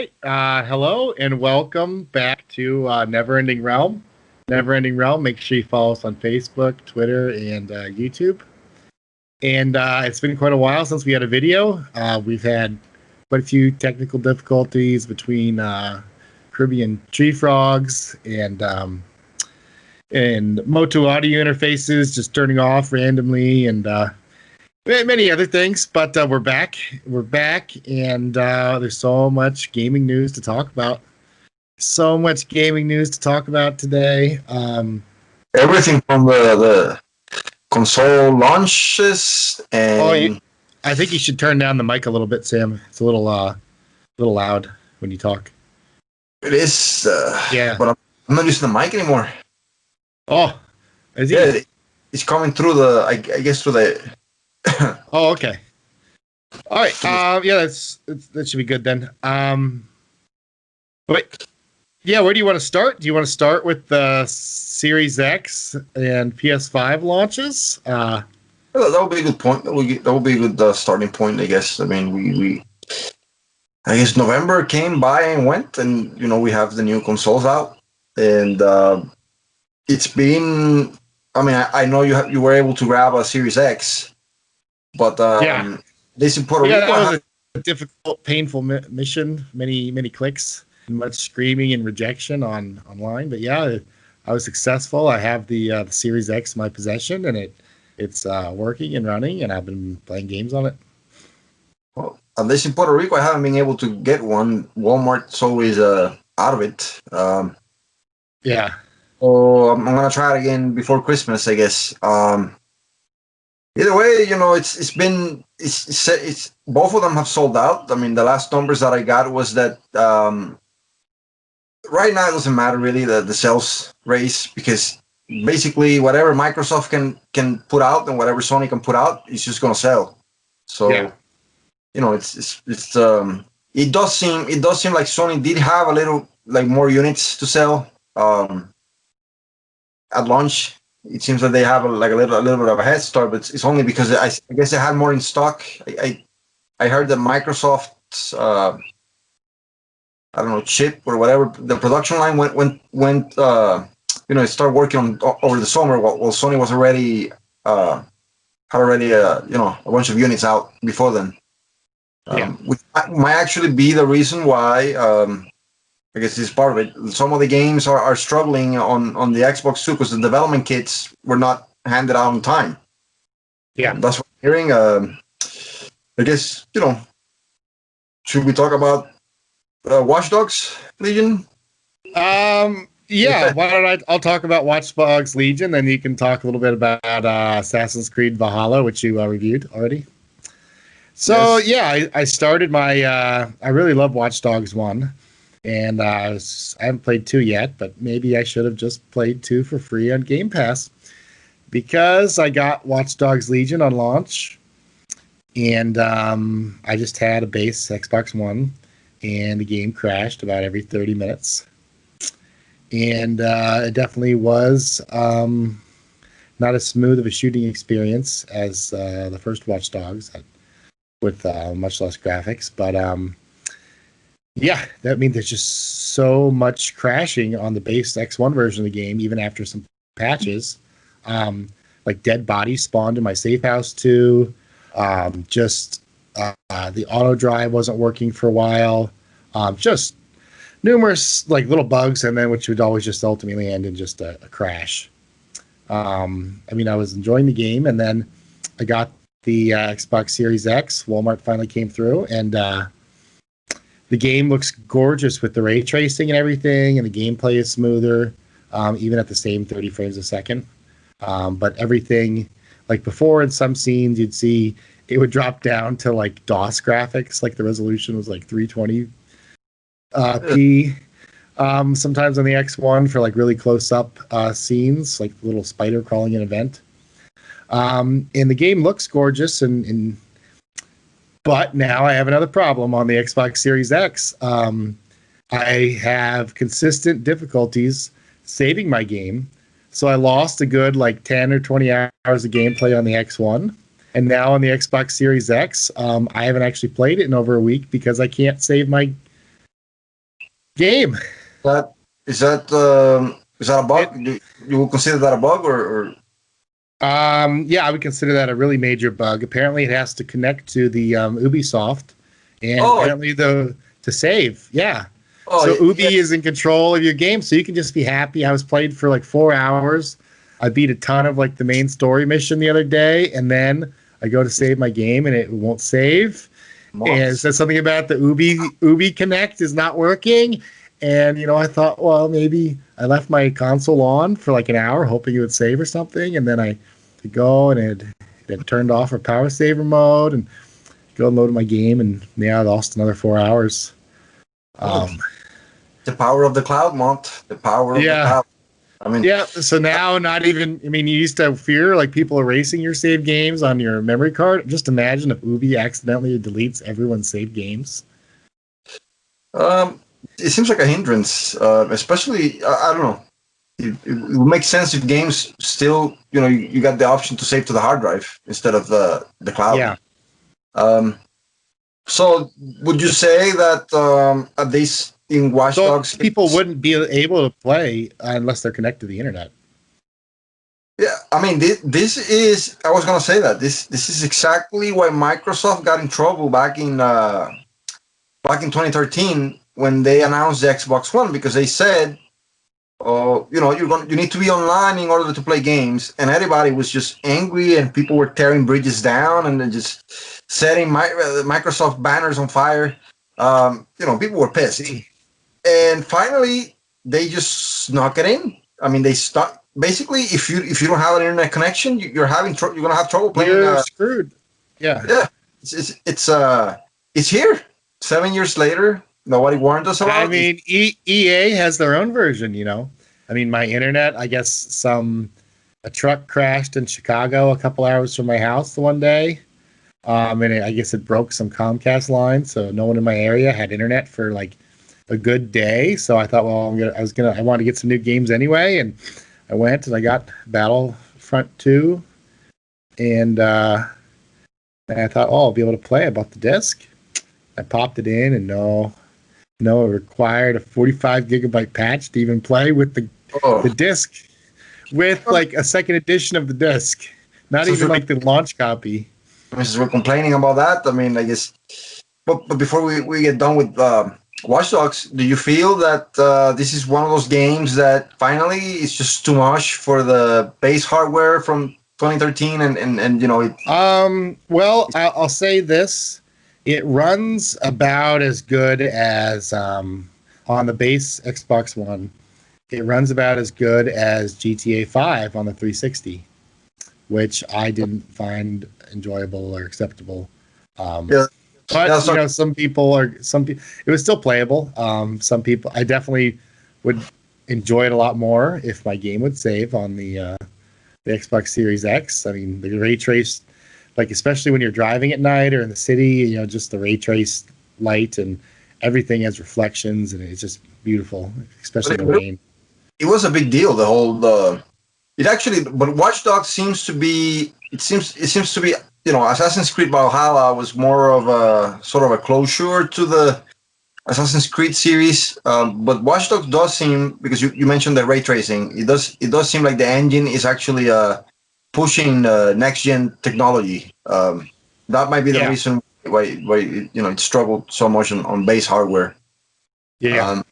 right. Hello and welcome back to Never-Ending Realm. Never-Ending Realm. Make sure you follow us on Facebook, Twitter, and YouTube. And it's been quite a while since we had a video. We've had quite a few technical difficulties between Caribbean tree frogs and Moto audio interfaces just turning off randomly and many other things. But we're back. We're back, and there's so much gaming news to talk about. So much gaming news to talk about today. Everything from the console launches and I think you should turn down the mic a little bit, Sam. It's a little loud when you talk. it is. Yeah. But I'm not using the mic anymore. Oh, is he? Yeah, it's coming through the. I guess through the. Oh, okay. All right. Yeah, that should be good then. But yeah, where do you want to start? Do you want to start with the Series X and PS5 launches? That would be a good point. That would be a good starting point, I guess. I mean, we I guess November came by and went, and we have the new consoles out, and it's been. I mean, I know you were able to grab a Series X, but Yeah. this in Puerto Yeah, Rico. that was a difficult, painful mission. Many clicks, and much screaming and rejection online. But yeah, I was successful. I have the Series X in my possession, and it's working and running, and I've been playing games on it. Well, at least in Puerto Rico, I haven't been able to get one. Walmart's always out of it. Yeah. So I'm gonna try it again before Christmas, I guess. Either way, it's both of them have sold out. I mean, the last numbers that I got was that right now it doesn't matter really the sales race, because basically whatever Microsoft can put out and whatever Sony can put out, it's just gonna sell. So. Yeah. It does seem like Sony did have a little like more units to sell at launch. It seems that they have a little bit of a head start, but it's only because I guess they had more in stock. I heard that Microsoft's I don't know, chip or whatever, the production line went it started working on over the summer while Sony was already had already a bunch of units out before then. Which might actually be the reason why I guess this is part of it. Some of the games are struggling on the Xbox too, because the development kits were not handed out on time. Yeah, that's what I'm hearing. I guess should we talk about Watch Dogs Legion? Yeah. Why don't I'll talk about Watch Dogs Legion, then you can talk a little bit about Assassin's Creed Valhalla, which you reviewed already. So Yes. yeah, I started my. I really love Watch Dogs 1, and I haven't played 2 yet, but maybe I should have just played 2 for free on Game Pass, because I got Watch Dogs Legion on launch, and I just had a base Xbox One, and the game crashed about every 30 minutes, and it definitely was not as smooth of a shooting experience as the first Watch Dogs, with much less graphics. But yeah, that means there's just so much crashing on the base X1 version of the game, even after some patches. Like dead bodies spawned in my safe house too. The auto drive wasn't working for a while. Just numerous like little bugs, and then which would always just ultimately end in just a crash. I mean, I was enjoying the game, and then I got the Xbox Series X. Walmart finally came through, and the game looks gorgeous with the ray tracing and everything, and the gameplay is smoother, even at the same 30 frames a second. But everything, like before in some scenes, you'd see it would drop down to like DOS graphics, like the resolution was like 320p. Sometimes on the X1 for like really close-up scenes, like the little spider crawling an event. And the game looks gorgeous, but now I have another problem on the Xbox Series X. I have consistent difficulties saving my game, so I lost a good like 10 or 20 hours of gameplay on the X1, and now on the Xbox Series X, I haven't actually played it in over a week because I can't save my game. That is that a It, bug? You will consider that a bug, or yeah, I would consider that a really major bug. Apparently, it has to connect to the Ubisoft, and oh apparently the to save. Yeah, oh so yeah. Ubi is in control of your game, so you can just be happy. I was played for like 4 hours. I beat a ton of like the main story mission the other day, and then I go to save my game, and it won't save. And it Mods. says something about the Ubi Connect is not working. And I thought, well, maybe I left my console on for like an hour, hoping it would save or something, and then I could go and it turned off for power saver mode and go and load my game, and yeah, I lost another 4 hours. Oh, Um, the power of the cloud, Mont. The power of the yeah, cloud. I mean, yeah. So now, not even. I mean, you used to have fear like people erasing your save games on your memory card. Just imagine if Ubi accidentally deletes everyone's saved games. um, it seems like a hindrance, especially I don't know. It would make sense if games still, you got the option to save to the hard drive instead of the cloud. Yeah. Um, so would you say that at least in Watch So Dogs, people wouldn't be able to play unless they're connected to the internet. yeah, I mean this is I was gonna say that this is exactly why Microsoft got in trouble back in 2013 when they announced the Xbox One, because they said, oh, you need to be online in order to play games, and everybody was just angry, and people were tearing bridges down and then just setting Microsoft banners on fire. People were pissed, and finally they just snuck it in. I mean, they start basically if you don't have an internet connection, you're gonna have trouble playing. You're screwed. Yeah. Yeah, it's here. 7 years later, nobody warned us I about it. mean, EA has their own version. I mean, my internet, I guess a truck crashed in Chicago a couple hours from my house the one day. And I guess it broke some Comcast lines, so no one in my area had internet for like a good day. So I thought, well, I wanted to get some new games anyway, and I went and I got Battlefront 2, and I thought, oh, I'll be able to play. I bought the disc. I popped it in, and no, it required a 45 gigabyte patch to even play with the Oh, disc, with like a second edition of the disc, not since even we're, like the launch copy. since we're complaining about that, I mean, I guess. But before we get done with Watch Dogs, do you feel that this is one of those games that finally it's just too much for the base hardware from 2013, and Well, I'll say this: it runs about as good as on the base Xbox One. It runs about as good as GTA 5 on the 360, which I didn't find enjoyable or acceptable. Um, yeah, but yeah. So it was still playable. Some people, I definitely would enjoy it a lot more if my game would save on the Xbox Series X. I mean, the ray trace, like especially when you're driving at night or in the city, just the ray trace light and everything has reflections, and it's just beautiful, especially in the rain. it was a big deal. The whole it actually, but Watch Dogs seems to be. It seems to be. Assassin's Creed Valhalla was more of a sort of a closure to the Assassin's Creed series. But Watch Dogs does seem, because you mentioned the ray tracing. It does seem like the engine is actually pushing next gen technology. That might be the Yeah, reason why it struggled so much on base hardware. yeah, Um,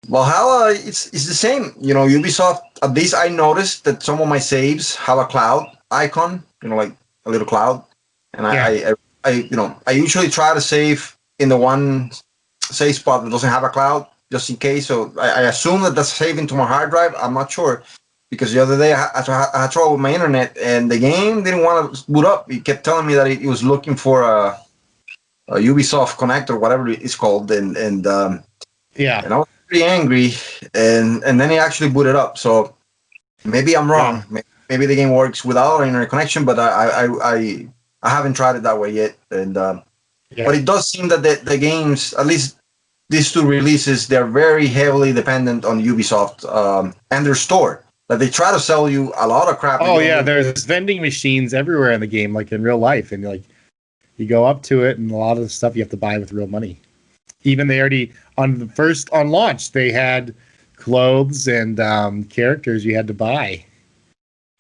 Valhalla, it's the same. Ubisoft. At least I noticed that some of my saves have a cloud icon. Like a little cloud, and yeah. I usually try to save in the one save spot that doesn't have a cloud, just in case. So I assume that that's saving to my hard drive. I'm not sure, because the other day I had trouble with my internet, and the game didn't want to boot up. It kept telling me that it was looking for a Ubisoft Connect or whatever it's called, Yeah, and I was pretty angry, and then it actually booted up. So maybe I'm yeah, wrong. Maybe the game works without an internet connection, but I haven't tried it that way yet. But yeah. it does seem that the games, at least these two releases, they're very heavily dependent on Ubisoft and their store. That they try to sell you a lot of crap. Oh yeah, there's vending machines everywhere in the game, like in real life, and like you go up to it, and a lot of the stuff you have to buy with real money. Even they already on launch they had clothes and characters you had to buy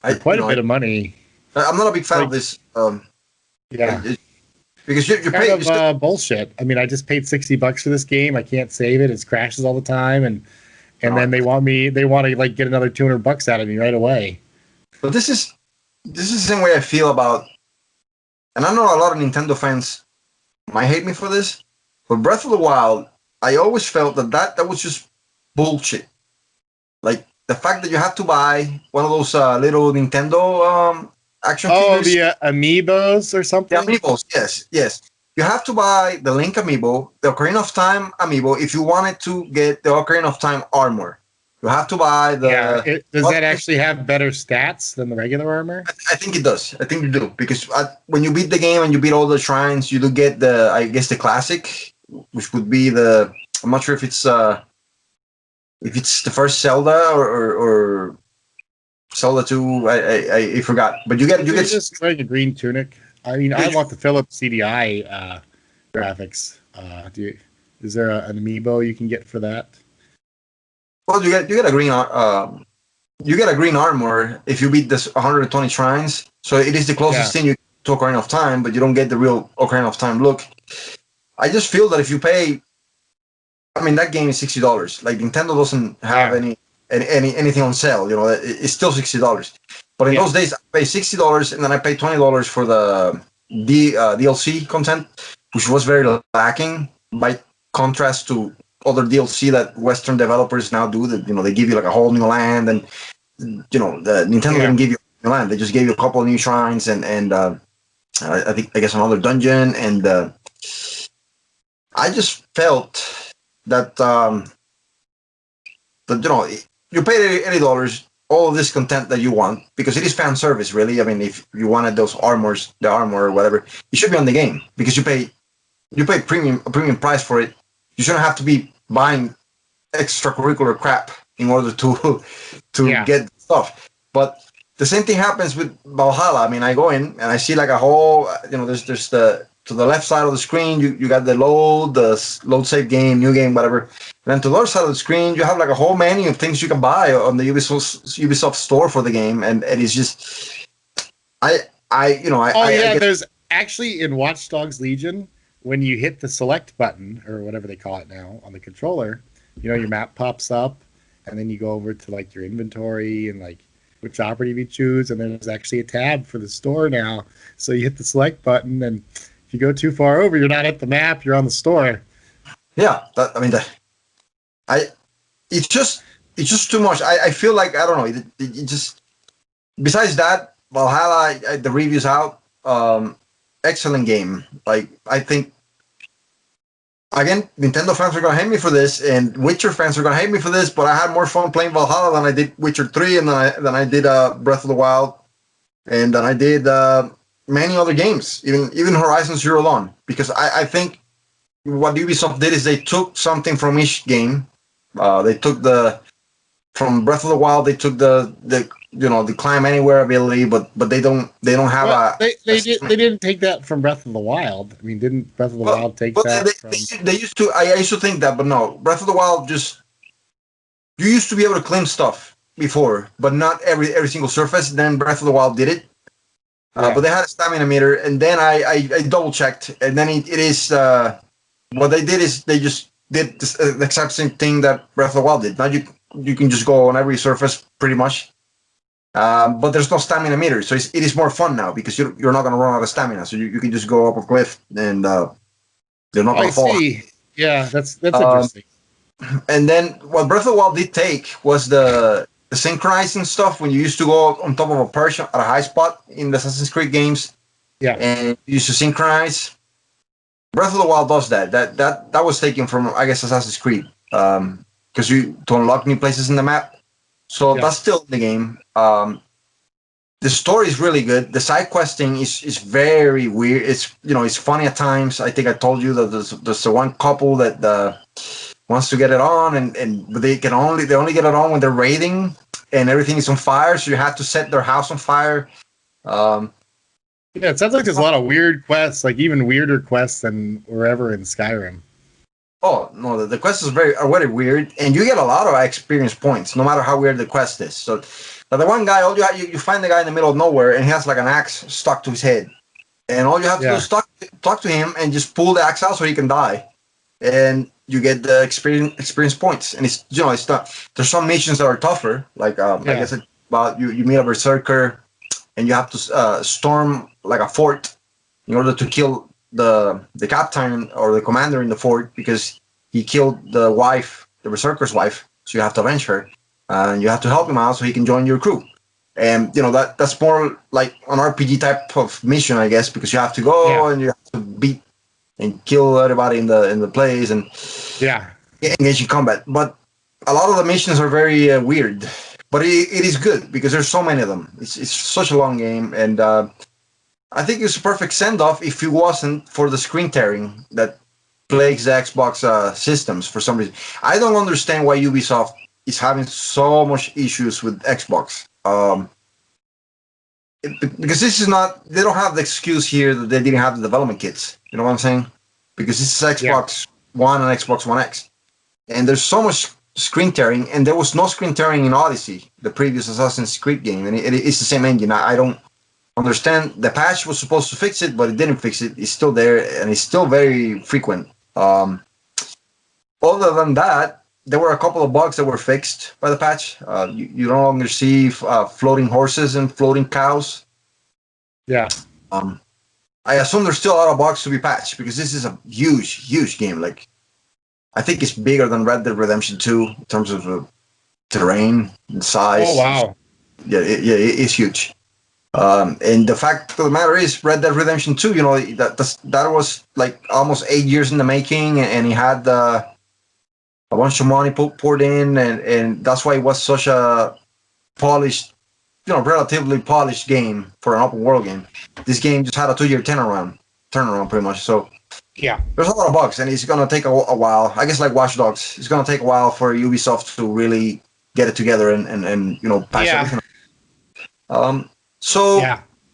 for quite a bit of money. I'm not a big fan of Like, this. yeah, Because you kind pay. of bullshit. I mean, I just paid $60 for this game. I can't save it. It crashes all the time, and then they want to like get another $200 out of me right away. But this is the same way I feel about, and I know a lot of Nintendo fans might hate me for this, but Breath of the Wild, I always felt that was just bullshit. Like the fact that you have to buy one of those little Nintendo action figures. The amiibos or The something. amiibos, yes. You have to buy the Link amiibo, the Ocarina of Time amiibo, if you wanted to get the Ocarina of Time armor. You have to buy the. Does that actually have better stats than the regular armor? I think it does. I think you do because when you beat the game and you beat all the shrines, you do get I guess the classic, which would be the. I'm not sure if it's the first Zelda or Zelda 2. I forgot, but you get just wearing a green tunic. I mean, I want the Philips CDI graphics. Is there an amiibo you can get for that? Well, you get a green armor if you beat this 120 shrines. So it is the closest thing you to Ocarina of Time, but you don't get the real Ocarina of Time look. I just feel that if you pay, I mean, that game is $60. Like Nintendo doesn't have anything on sale. You know, it's still $60. But in those days, I pay $60 and then I pay $20 for the DLC content, which was very lacking by contrast to other DLC that Western developers now do. That they give you like a whole new land, and the Nintendo didn't give you a new land. They just gave you a couple of new shrines and I guess another dungeon. And I just felt that you pay $80. All of this content that you want, because it is fan service, really. I mean, if you wanted the armor or whatever, it should be on the game because you pay a premium price for it. You shouldn't have to be buying extracurricular crap in order to get stuff. But the same thing happens with Valhalla. I mean, I go in and I see like a whole, there's to the left side of the screen, you got the load save game, new game, whatever. And then to the other side of the screen, you have like a whole menu of things you can buy on the Ubisoft store for the game, and it's just, there's actually in Watch Dogs Legion, when you hit the select button or whatever they call it now on the controller, your map pops up, and then you go over to like your inventory and like which operative you choose, and then there's actually a tab for the store now. So you hit the select button, and if you go too far over, you're not at the map, you're on the store. Yeah, it's just too much. I feel like, I don't know, it just, besides that, Valhalla, the review's out, excellent game. Like, I think, again, Nintendo fans are going to hate me for this, and Witcher fans are going to hate me for this, but I had more fun playing Valhalla than I did Witcher 3, and than I did Breath of the Wild, and than I did many other games, even Horizon Zero Dawn, because I think what Ubisoft did is they took something from each game. They took from Breath of the Wild, they took the climb anywhere ability, but they don't have they didn't take that from Breath of the Wild. I mean, didn't Breath of the Wild take that from? They used to. I used to think that, but no. Breath of the Wild you used to be able to claim stuff before, but not every single surface. Then Breath of the Wild did it. But they had a stamina meter, and then I double checked, and then it is what they did is they just did the exact same thing that Breath of the Wild did. Now you can just go on every surface pretty much, but there's no stamina meter, so it is more fun now because you're not going to run out of stamina, so you can just go up a cliff and you're not going to fall. See. Yeah, that's interesting. And then what Breath of the Wild did take was the synchronizing stuff when you used to go on top of a perch at a high spot in the Assassin's Creed games. Yeah. And you used to synchronize. Breath of the Wild does that. That was taken from, I guess, Assassin's Creed. Because to unlock new places in the map. So that's still in the game. The story is really good. The side questing is very weird. It's funny at times. I think I told you that there's the one couple that wants to get it on, but they only get it on when they're raiding, and everything is on fire. So you have to set their house on fire. It sounds like there's a lot of weird quests, like even weirder quests than wherever in Skyrim. Oh no, the quest is very weird, and you get a lot of experience points, no matter how weird the quest is. So, the one guy, you find the guy in the middle of nowhere, and he has like an axe stuck to his head, and all you have to do Yeah. is talk to him and just pull the axe out so he can die, and you get the experience points. And it's it's not. There's some missions that are tougher, like I Yeah. guess about you meet a berserker, and you have to storm like a fort in order to kill the captain or the commander in the fort because he killed the wife, the berserker's wife. So you have to avenge her, and you have to help him out so he can join your crew. And that's more like an RPG type of mission, I guess, because you have to go and you have to beat and kill everybody in the place and Yeah. engage in combat. But a lot of the missions are very weird, but it is good because there's so many of them. It's such a long game, and I think it's a perfect send off if it wasn't for the screen tearing that plagues the Xbox systems for some reason. I don't understand why Ubisoft is having so much issues with Xbox. Because this is not, they don't have the excuse here that they didn't have the development kits. You know what I'm saying? Because this is Xbox One and Xbox One X. And there's so much screen tearing, and there was no screen tearing in Odyssey, the previous Assassin's Creed game. And it's the same engine. I don't understand. The patch was supposed to fix it, but it didn't fix it. It's still there, and it's still very frequent. Other than that, there were a couple of bugs that were fixed by the patch. You no longer see floating horses and floating cows. Yeah. I assume there's still a lot of bugs to be patched because this is a huge game. Like, I think it's bigger than Red Dead Redemption 2 in terms of terrain and size. Oh wow. Yeah, it's huge. And the fact of the matter is, Red Dead Redemption 2, that was like almost 8 years in the making, and he had a bunch of money poured in, and that's why it was such a polished, relatively polished game for an open world game. This game just had a 2-year turnaround pretty much. So Yeah. there's a lot of bugs, and it's gonna take a while. I guess like Watch Dogs, it's gonna take a while for Ubisoft to really get it together and patch everything. So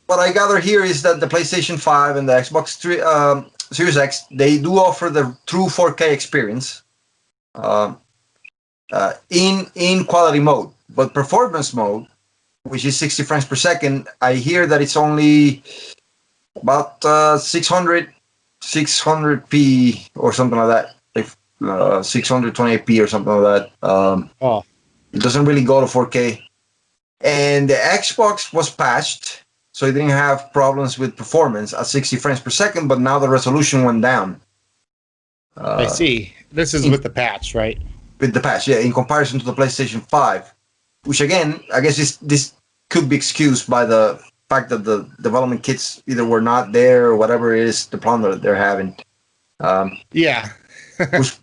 what I gather here is that the PlayStation 5 and the Xbox Series X, they do offer the true 4K experience in quality mode, but performance mode, which is 60 frames per second, I hear that it's only about 600p or something like that, like 628p or something like that. It doesn't really go to 4K. And the Xbox was patched, so it didn't have problems with performance at 60 frames per second, but now the resolution went down. I see. This is with the patch, right? With the patch, yeah, in comparison to the PlayStation 5, which again, I guess this could be excused by the fact that the development kits either were not there or whatever it is, the problem that they're having. Which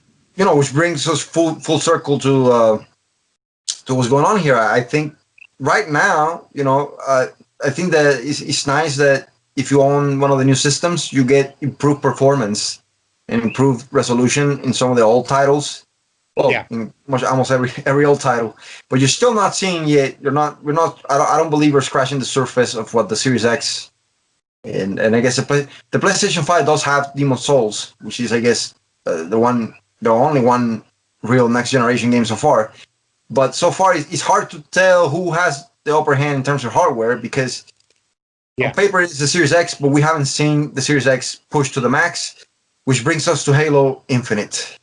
brings us full circle to what's going on here. I think right now, I think that it's nice that if you own one of the new systems, you get improved performance and improved resolution in some of the old titles. In almost every old title, but you're still not seeing yet. We're not. I don't believe we're scratching the surface of what the Series X and I guess the PlayStation 5 does have Demon's Souls, which is, I guess, the only one real next generation game so far. But so far, it's hard to tell who has the upper hand in terms of hardware because on paper it's the Series X, but we haven't seen the Series X push to the max, which brings us to Halo Infinite,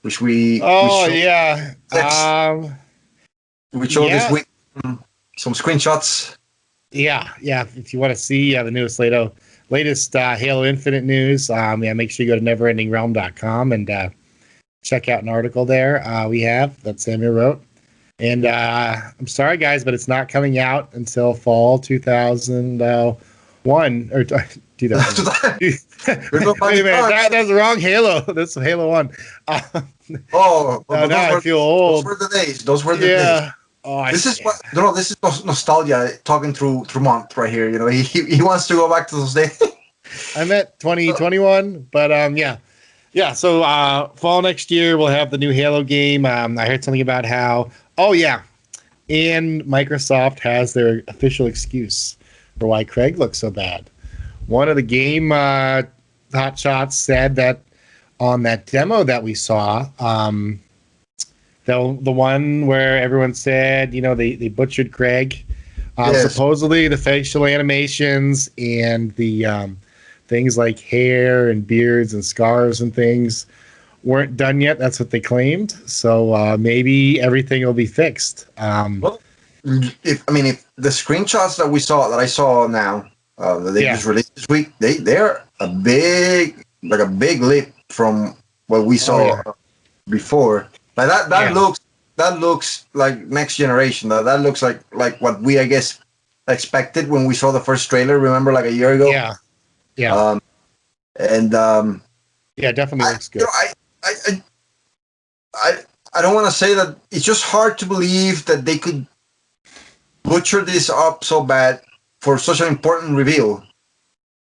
which we showed this week. Some screenshots. Yeah. If you want to see the latest Halo Infinite news, make sure you go to neverendingrealm.com and check out an article there we have that Samuel wrote. And I'm sorry, guys, but it's not coming out until fall 2001 or 2000. Wait a minute, that's the wrong Halo. That's Halo 1. I feel old. Those were the days. This is nostalgia talking through Mont right here. He wants to go back to those days. I meant 2021, but So fall next year we'll have the new Halo game. I heard something about how. And Microsoft has their official excuse for why Craig looks so bad. One of the game hotshots said that on that demo that we saw. The one where everyone said, they butchered Craig. Yes. Supposedly the facial animations and the things like hair and beards and scars and things weren't done yet. That's what they claimed. So maybe everything will be fixed. Well, if the screenshots that I saw now that they just released this week, they're a big leap from what we saw before. Like that looks like next generation. That looks like what we, I guess, expected when we saw the first trailer. Remember, like a year ago. Yeah. Yeah, definitely looks good. I don't want to say that it's just hard to believe that they could butcher this up so bad for such an important reveal.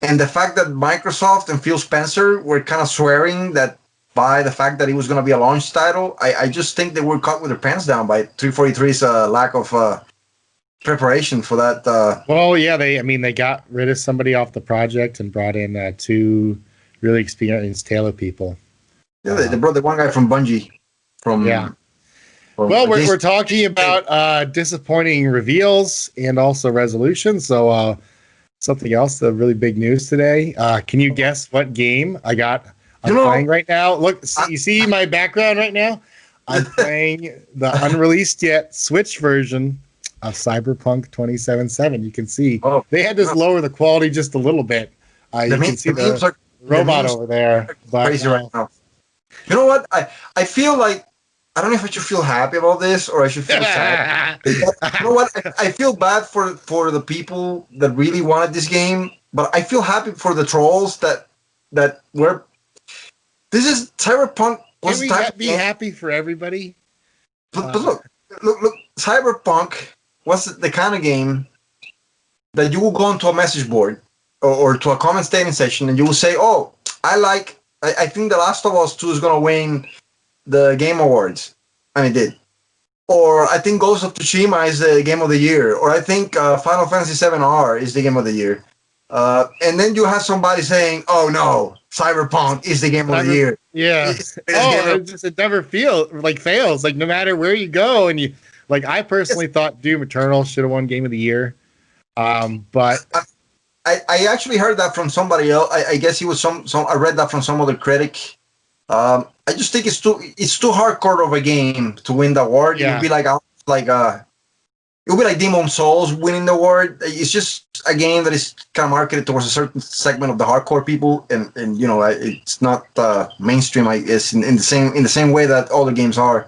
And the fact that Microsoft and Phil Spencer were kind of swearing that by the fact that it was going to be a launch title, I just think they were caught with their pants down by 343's lack of preparation for that. Well, yeah, they got rid of somebody off the project and brought in two really experienced Halo people. Yeah, they brought the one guy from Bungie. Well, we're talking about disappointing reveals and also resolutions. So something else, the really big news today. Can you guess what game I'm playing right now? Look, you see my background right now? I'm playing the unreleased yet Switch version of Cyberpunk 2077. You can see they had to lower the quality just a little bit. You can see the robot over there. Crazy right now. You know what? I feel like, I don't know if I should feel happy about this or I should feel sad. You know what? I feel bad for the people that really wanted this game, but I feel happy for the trolls that were. This is Cyberpunk. Can we be happy for everybody? But look! Cyberpunk was the kind of game that you will go into a message board or to a comment statement section and you will say, "Oh, I think The Last of Us 2 is going to win the Game Awards," and it did. Or I think Ghost of Tsushima is the Game of the Year. Or I think Final Fantasy 7R is the Game of the Year. And then you have somebody saying, "Oh no, Cyberpunk is the Game of the Year." Yeah. It never fails. Like no matter where you go, and you I personally thought Doom Eternal should have won Game of the Year. But I actually heard that from somebody else. I guess he was some. I read that from some other critic. I just think it's too hardcore of a game to win the award. Yeah. It would be it would be like Demon Souls winning the award. It's just a game that is kind of marketed towards a certain segment of the hardcore people, and it's not mainstream. I guess in the same way that all the games are.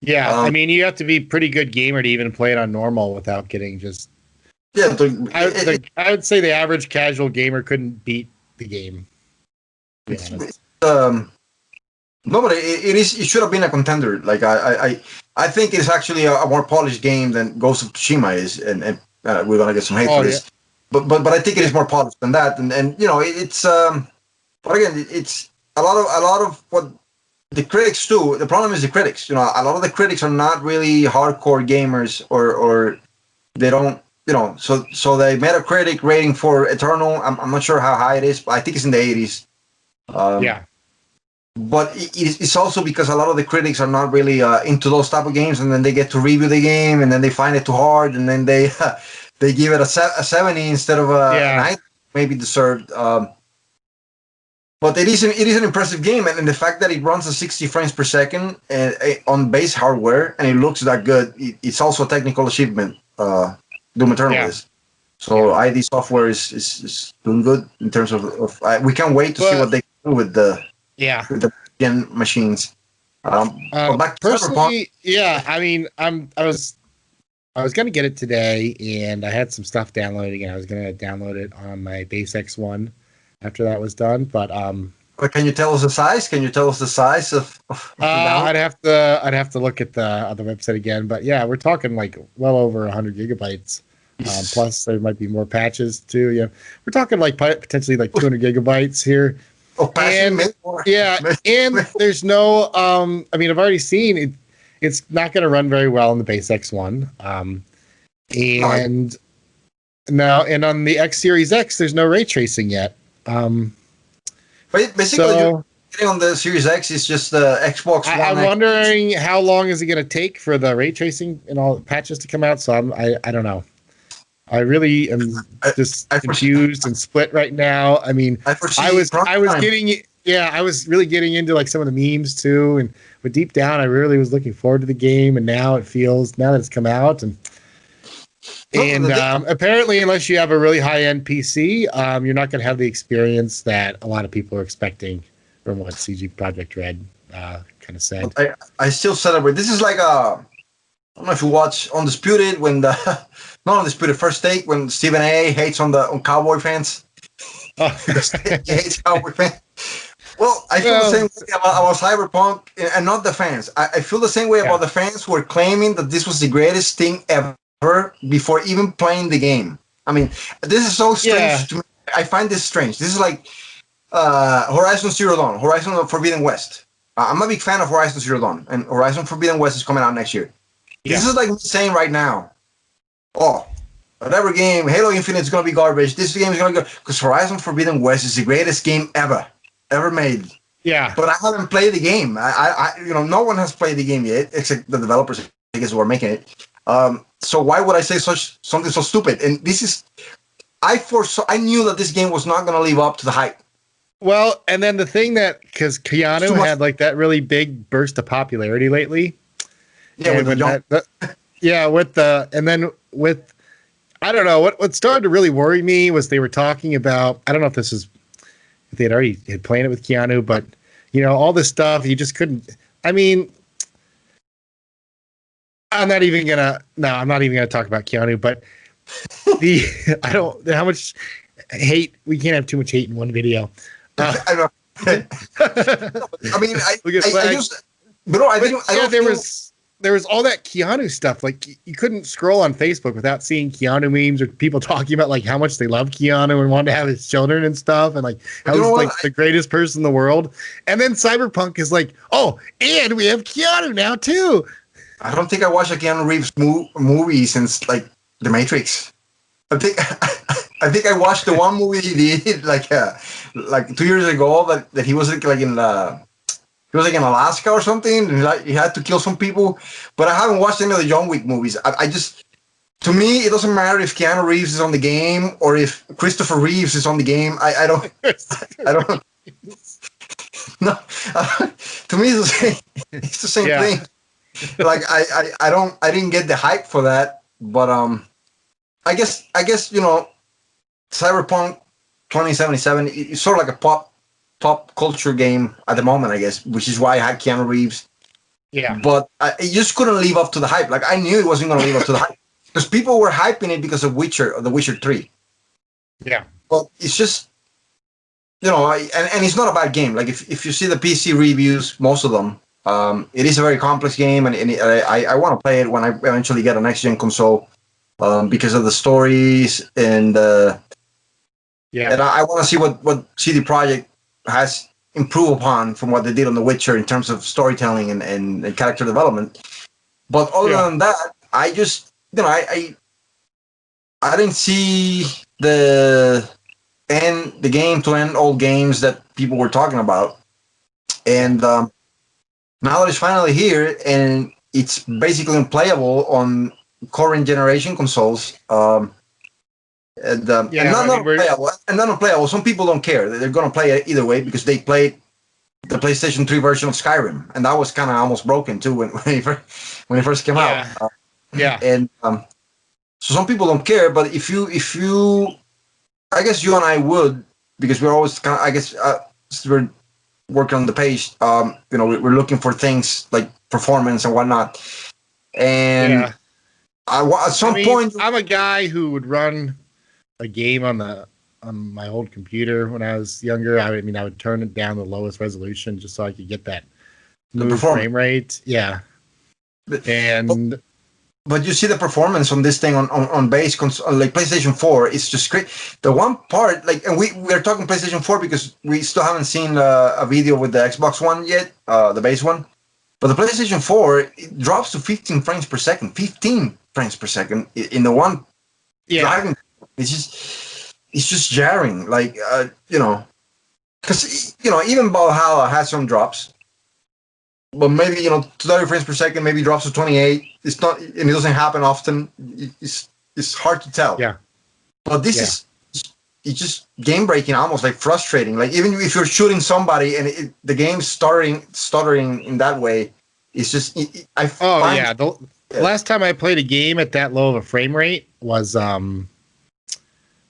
Yeah, you have to be a pretty good gamer to even play it on normal without getting just. Yeah, I would say the average casual gamer couldn't beat the game. No, but it should have been a contender. Like I think it's actually a more polished game than Ghost of Tsushima is, and we're gonna get some hate for this. Yeah. But I think it is more polished than that, and it's but again it's a lot of what the critics do. The problem is the critics. A lot of the critics are not really hardcore gamers, or they don't. So they Metacritic rating for Eternal. I'm not sure how high it is, but I think it's in the 80s. Yeah. But it's also because a lot of the critics are not really into those type of games, and then they get to review the game, and then they find it too hard, and then they give it a 70 instead of a 90, maybe deserved. But it is an impressive game, and the fact that it runs at 60 frames per second on base hardware, and it looks that good, it's also a technical achievement. Doom Eternal is. So ID Software is doing good in terms of we can't wait to see what they do with the gen machines. Back to personally, I was gonna get it today, and I had some stuff downloading, and I was gonna download it on my base X1 after that was done. But can you tell us the size? Can you tell us the size of I'd have to look at the other website again. But yeah, we're talking like well over 100 gigabytes. Plus, there might be more patches too. Yeah, we're talking like potentially like 200 gigabytes here. And there's no. I've already seen it. It's not going to run very well on the base X1. And on the X Series X, there's no ray tracing yet. Basically, getting on the Series X is just the Xbox One I'm X. wondering how long is it going to take for the ray tracing and all the patches to come out. So I don't know. I really am just I confused and split right now. I mean, I foresee crunch I was time. I was really getting into like some of the memes too, but deep down, I really was looking forward to the game, and now that it's come out, and apparently, unless you have a really high end PC, you're not going to have the experience that a lot of people are expecting from what CG Project Red kind of said. I still celebrate. This is like I don't know if you watch Undisputed when the not Undisputed First Take when Stephen A hates on Cowboy fans. Oh. He hates Cowboy fans. Well, I feel the same way about Cyberpunk and not the fans. I feel the same way about the fans who are claiming that this was the greatest thing ever before even playing the game. I mean, this is so strange to me. I find this strange. This is like Horizon Zero Dawn, Horizon Forbidden West. I'm a big fan of Horizon Zero Dawn, and Horizon Forbidden West is coming out next year. Yeah. This is like me saying right now, oh, whatever game, Halo Infinite is going to be garbage. This game is going to go, because Horizon Forbidden West is the greatest game ever made. Yeah. But I haven't played the game. No one has played the game yet, except the developers, I guess, who are making it. So why would I say something so stupid? And this is, I knew that this game was not going to live up to the hype. Well, and then the thing because Keanu had like that really big burst of popularity lately. Yeah, with I don't know what started to really worry me was they were talking about, I don't know if they had already played it with Keanu, but all this stuff you just couldn't. I mean, I'm not even gonna talk about Keanu, but I don't how much hate, we can't have too much hate in one video. I know. I mean, there was all that Keanu stuff. Like you couldn't scroll on Facebook without seeing Keanu memes or people talking about like how much they love Keanu and want to have his children and stuff, and like how he's like the greatest person in the world. And then Cyberpunk is like, oh, and we have Keanu now too. I don't think I watched a Keanu Reeves movie since like The Matrix. I think I watched the one movie he did like 2 years ago that he was like in Alaska or something, and he had to kill some people. But I haven't watched any of the John Wick movies. I just, to me, it doesn't matter if Keanu Reeves is on the game or if Christopher Reeves is on the game. I don't. No, to me it's the same. It's the same thing. Like I didn't get the hype for that, but I guess Cyberpunk 2077 is sort of like a pop culture game at the moment, I guess, which is why I had Keanu Reeves. Yeah. But it just couldn't live up to the hype. Like I knew it wasn't going to live up to the hype because people were hyping it because of The Witcher 3. Yeah. But it's just, and it's not a bad game. Like if you see the PC reviews, most of them, it is a very complex game, and I want to play it when I eventually get a next gen console, because of the stories and and I want to see what CD Projekt has improved upon from what they did on The Witcher in terms of storytelling and character development. But other than that, I just I didn't see the game to end all games that people were talking about, and now that it's finally here and it's basically unplayable on current generation consoles. And not unplayable. Some people don't care. They're going to play it either way because they played the PlayStation 3 version of Skyrim, and that was kind of almost broken too when it first came out. And so some people don't care, but if you, I guess you and I would, because we're always kind of, I guess we're working on the page. We're looking for things like performance and whatnot, and at some point, I'm a guy who would run a game on my old computer when I was younger. I would turn it down to the lowest resolution just so I could get that smooth frame rate. Yeah. But you see the performance on this thing on base console, like PlayStation 4, it's just great. The one part, like, and we are talking PlayStation 4 because we still haven't seen a video with the Xbox One yet, the base one. But the PlayStation 4, it drops to 15 frames per second. 15 frames per second in the one driving. It's just jarring. Like, because even Valhalla has some drops, but maybe 30 frames per second, maybe drops to 28. It's not, and it doesn't happen often. It's hard to tell. Yeah. But this is it's just game breaking, almost like frustrating. Like even if you're shooting somebody and the game's stuttering in that way, it's just The last time I played a game at that low of a frame rate was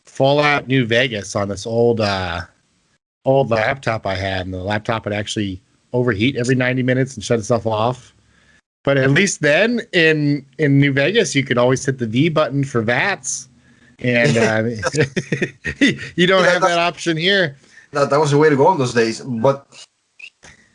Fallout New Vegas on this old laptop I had, and the laptop would actually overheat every 90 minutes and shut itself off. But at least then in New Vegas, you could always hit the V button for VATS, and you don't have that option here. That was the way to go in those days. But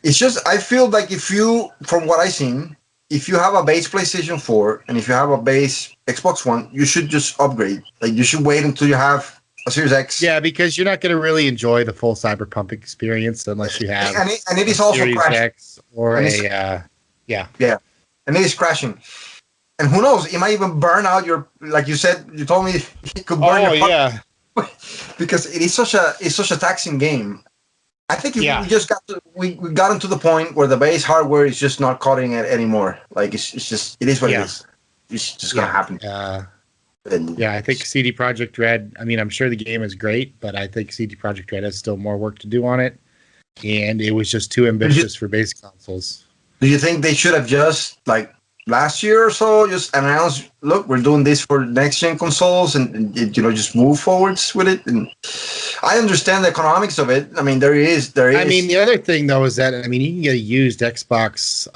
it's just, I feel like from what I've seen, if you have a base PlayStation 4 and if you have a base Xbox One, you should just upgrade. Like you should wait until you have a Series X. Yeah, because you're not going to really enjoy the full Cyberpunk experience unless you have and it is also Series crashing. X or and and it is crashing. And who knows? It might even burn out like you said. You told me it could burn your yeah. because it's such a taxing game. I think we just we got into the point where the base hardware is just not cutting it anymore. Like it is what it is. It's just gonna happen. I think CD Projekt Red. I mean, I'm sure the game is great, but I think CD Projekt Red has still more work to do on it, and it was just too ambitious for base consoles. Do you think they should have just like last year or so just announced, look, we're doing this for next gen consoles, and just move forwards with it? And I understand the economics of it. I mean, there is. I mean, the other thing though is that you can get a used Xbox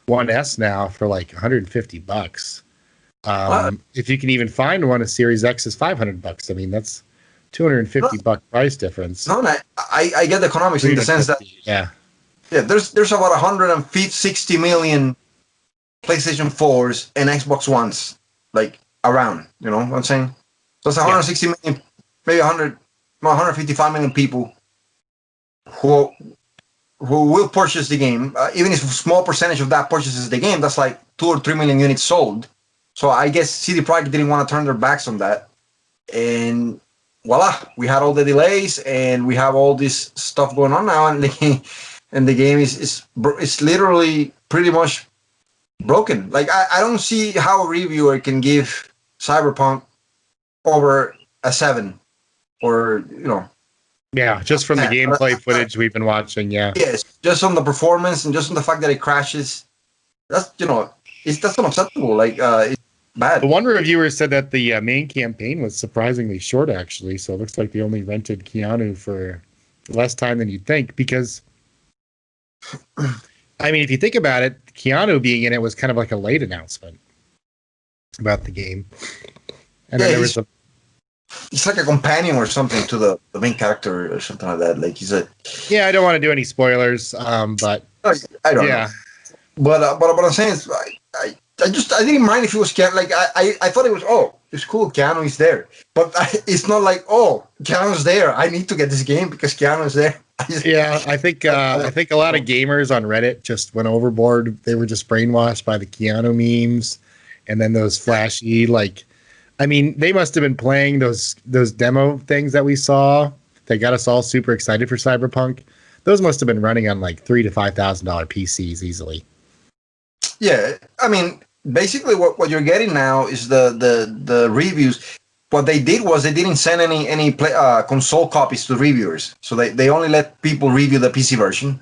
One S now for like $150. If you can even find one, a Series X is $500. I mean, that's $250 price difference. No, I get the economics in the sense that there's about 160 million PlayStation 4s and Xbox Ones like around. You know what I'm saying? So it's 160 million, maybe 155 million people who will purchase the game. Even if a small percentage of that purchases the game, that's like 2 or 3 million units sold. So I guess CD Projekt didn't want to turn their backs on that, and voila, we had all the delays and we have all this stuff going on now, and the game is literally pretty much broken. Like I don't see how a reviewer can give Cyberpunk over a 7, or just from the gameplay footage we've been watching. Yes, just on the performance and just on the fact that it crashes. That's that's unacceptable. Like it's bad. The one reviewer said that the main campaign was surprisingly short, actually. So it looks like they only rented Keanu for less time than you'd think. Because, I mean, if you think about it, Keanu being in it was kind of like a late announcement about the game. And then there was he's like a companion or something to the main character or something like that. Like he's a. Yeah, I don't want to do any spoilers, but I don't know. But what I'm saying is, I didn't mind if it was Keanu. Like I thought it was, it's cool, Keanu is there. But it's not like, Keanu's there, I need to get this game because Keanu is there. I think a lot of gamers on Reddit just went overboard. They were just brainwashed by the Keanu memes, and then those flashy they must have been playing those demo things that we saw that got us all super excited for Cyberpunk. Those must have been running on like $3,000 to $5,000 PCs easily. Yeah, I mean, basically what you're getting now is the reviews. What they did was they didn't send any console copies to reviewers, so they only let people review the PC version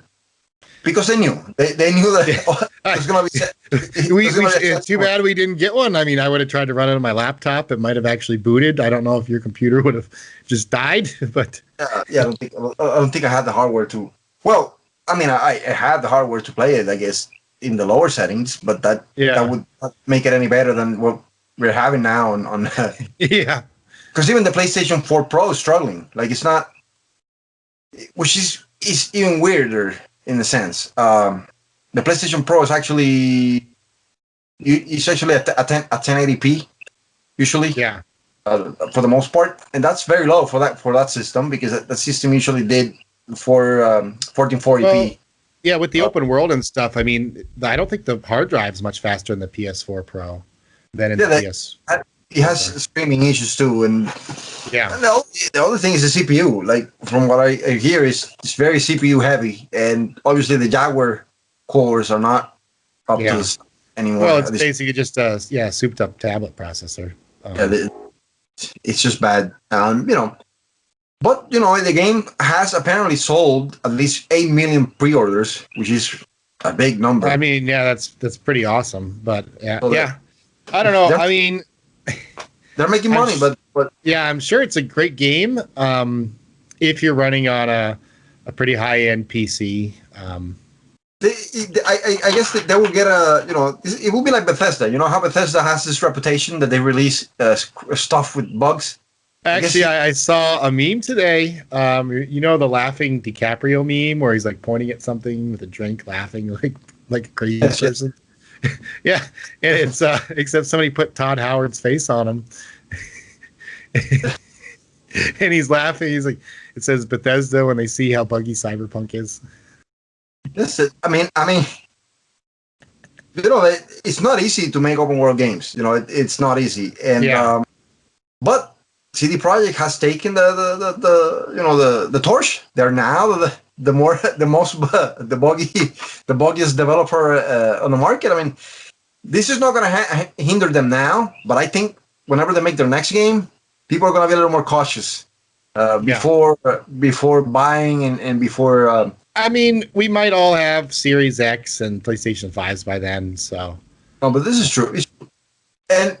because they knew that it was going to be. It's too bad we didn't get one. I mean, I would have tried to run it on my laptop. It might have actually booted. I don't know if your computer would have just died, but I don't think I had the hardware to. Well, I mean, I had the hardware to play it, I guess, in the lower settings, but that would not make it any better than what we're having now on because even the PlayStation 4 Pro is struggling. Like it's not, which is even weirder in a sense. The PlayStation Pro is actually it's actually a 1080p usually, for the most part, and that's very low for that system because that system usually did for 1440p. Well, yeah, with the open world and stuff, I mean, I don't think the hard drive's much faster in the PS4 Pro than in the PS. it has streaming issues too, and Yeah. the other thing is the CPU. Like from what I hear, is it's very CPU heavy, and obviously the Jaguar cores are not up to Yeah. this anymore. Well, it's basically just a souped up tablet processor. Yeah, it's just bad. But the game has apparently sold at least 8 million pre-orders, which is a big number. I mean, yeah, that's pretty awesome. But So yeah, I don't know. I mean, they're making money, but yeah, I'm sure it's a great game. If you're running on a pretty high end PC. I guess that they will get it will be like Bethesda. You know how Bethesda has this reputation that they release stuff with bugs. Actually, I saw a meme today. The laughing DiCaprio meme where he's like pointing at something with a drink, laughing like a crazy person. Yeah, and it's except somebody put Todd Howard's face on him, and he's laughing. He's like, it says Bethesda when they see how buggy Cyberpunk is. Listen, I mean, it's not easy to make open world games. It's not easy, and but CD Projekt has taken the torch. They're now the buggiest developer on the market. I mean, this is not going to hinder them now, but I think whenever they make their next game, people are going to be a little more cautious before buying and before. I mean, we might all have Series X and PlayStation 5s by then, so. No, but this is true. And,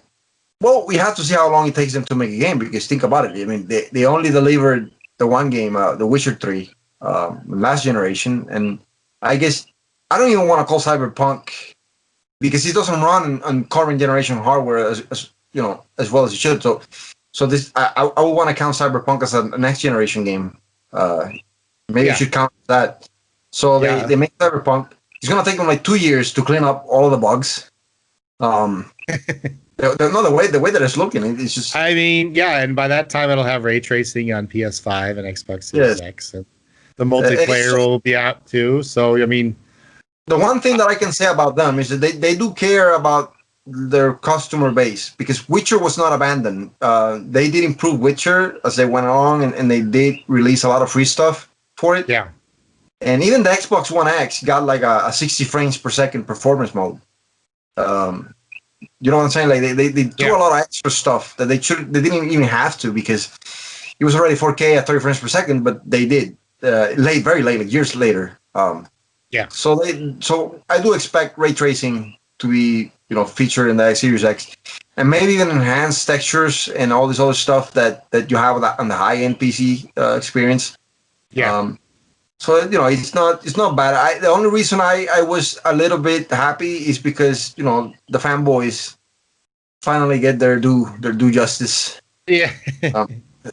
well, we have to see how long it takes them to make a game, because think about it. I mean, they only delivered the one game, The Witcher 3, last generation, and I guess I don't even want to call Cyberpunk, because it doesn't run on current generation hardware as well as it should. So this, I would want to count Cyberpunk as a next generation game. Maybe I should count that. So they make Cyberpunk. It's gonna take them like 2 years to clean up all of the bugs. The way that it's looking, it's just. I mean, yeah, and by that time it'll have ray tracing on PS5 and Xbox Series X, and the multiplayer will be out too. So I mean, the one thing that I can say about them is that they do care about their customer base, because Witcher was not abandoned. They did improve Witcher as they went along, and they did release a lot of free stuff for it. Yeah. And even the Xbox One X got like a 60 frames per second performance mode. You know what I'm saying? Like they do a lot of extra stuff that they didn't even have to, because it was already 4K at 30 frames per second, but they did very late, like years later. So I do expect ray tracing to be featured in the Series X, and maybe even enhanced textures and all this other stuff that you have on the high end PC experience. Yeah. So it's not bad. The only reason I was a little bit happy is because the fanboys finally get their due justice. Yeah.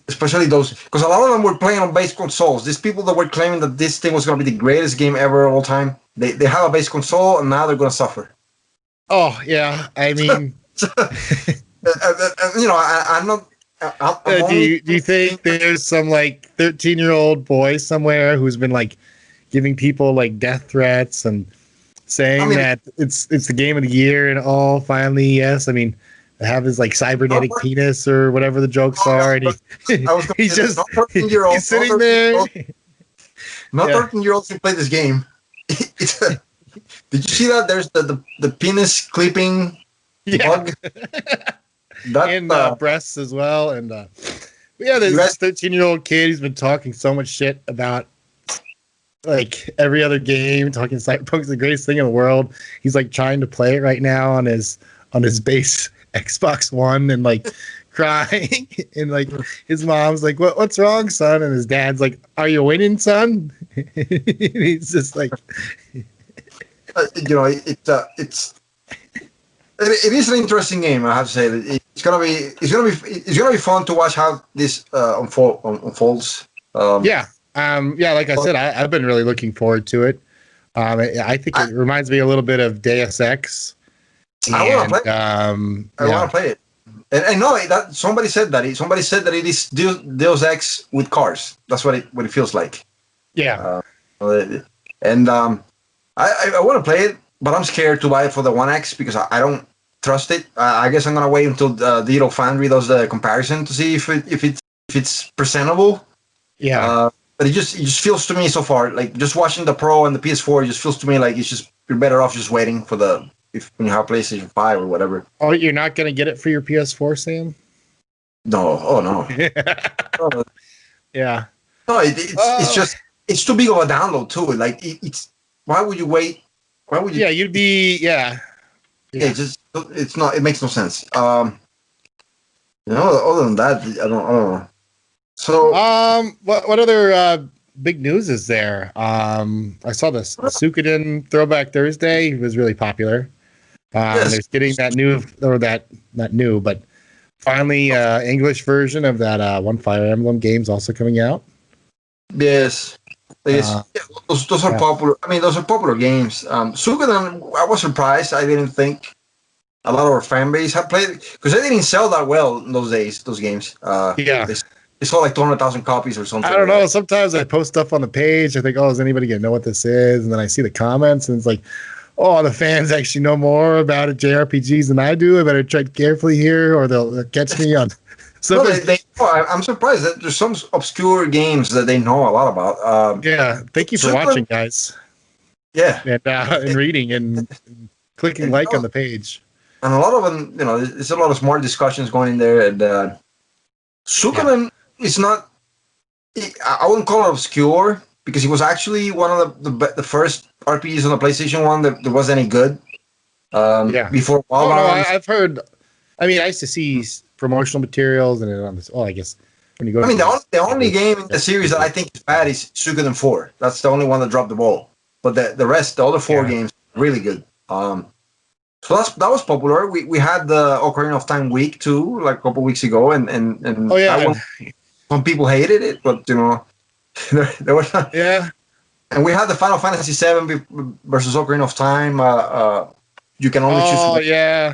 Especially those, because a lot of them were playing on base consoles. These people that were claiming that this thing was going to be the greatest game ever of all time, they have a base console, and now they're going to suffer. Oh yeah, I mean, I'm not. Do you think there's some like 13-year-old boy somewhere who's been like giving people like death threats and saying that it's the game of the year and all? Finally, yes. I mean, have his like cybernetic penis or whatever the jokes are, and he's just he's sitting there. Not 13-year-olds who play this game. Did you see that? There's the penis clipping bug. And breasts as well, and there's this 13-year-old kid who's been talking so much shit about like every other game, talking Cyberpunk's the greatest thing in the world. He's like trying to play it right now on his base Xbox One, and like crying, and like his mom's like, "What's wrong, son?" And his dad's like, "Are you winning, son?" He's just like, It is an interesting game, I have to say. It's gonna be fun to watch how this unfolds. Like I said, I've been really looking forward to it. I think it reminds me a little bit of Deus Ex. I want to play. I want to play it. And I know that somebody said that. Somebody said that it is Deus Ex with cars. That's what it feels like. Yeah. I want to play it, but I'm scared to buy it for the One X, because I don't trust it. I guess I'm gonna wait until Digital Foundry does the comparison to see if it's presentable. Yeah. But it just feels to me so far like just watching the Pro and the PS4. It just feels to me like you're better off just waiting for when you have PlayStation 5 or whatever. Oh, you're not gonna get it for your PS4, Sam? No, oh no, oh, Yeah. no. It's too big of a download too. Like it's why would you wait? Why would you? Yeah, you'd be yeah. Yeah, it's not. It makes no sense. Other than that, I don't know. So, what other big news is there? I saw this Suikoden Throwback Thursday was really popular. yes, There's getting that new or that not new, but finally English version of that one Fire Emblem game's also coming out. yes, yeah, those are popular. I mean, those are popular games. Suikoden, I was surprised. I didn't think a lot of our fan base had played it because they didn't sell that well in those days. Those games. Yeah. They sold like 200,000 copies or something. I don't know. Sometimes I post stuff on the page. I think, oh, is anybody gonna know what this is? And then I see the comments, and it's like, oh, the fans actually know more about it, JRPGs than I do. I better tread carefully here, or they'll catch me on. So I'm surprised that there's some obscure games that they know a lot about. yeah, thank you for watching, guys. Yeah, and reading and clicking like on the page. And a lot of them, there's a lot of smart discussions going in there. And Suikoden is not. I wouldn't call it obscure because it was actually one of the first RPGs on the PlayStation 1 that was any good. Before WoW. No, I've heard. I mean, I used to see promotional materials and on this. Oh, I guess when you go. I mean, the only game in the series that I think is bad is Suikoden 4. That's the only one that dropped the ball. But the rest, the other four games, really good. So that was popular. We had the Ocarina of Time week too, like a couple weeks ago, and some people hated it, but there was and we had the Final Fantasy VII versus Ocarina of Time. You can only choose. Oh yeah,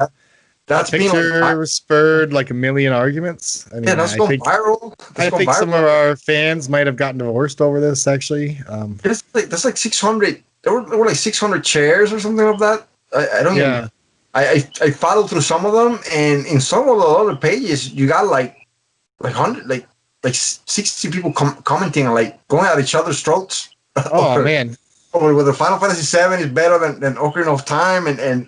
that picture spurred like a million arguments. I mean, that's going viral. I think some of our fans might have gotten divorced over this. Actually, that's like 600. There were like 600 chairs or something of that. I don't even. I followed through some of them, and in some of the other pages, you got like 100, like 60 people commenting and like going at each other's throats. Oh man! Over whether Final Fantasy VII is better than Ocarina of Time, and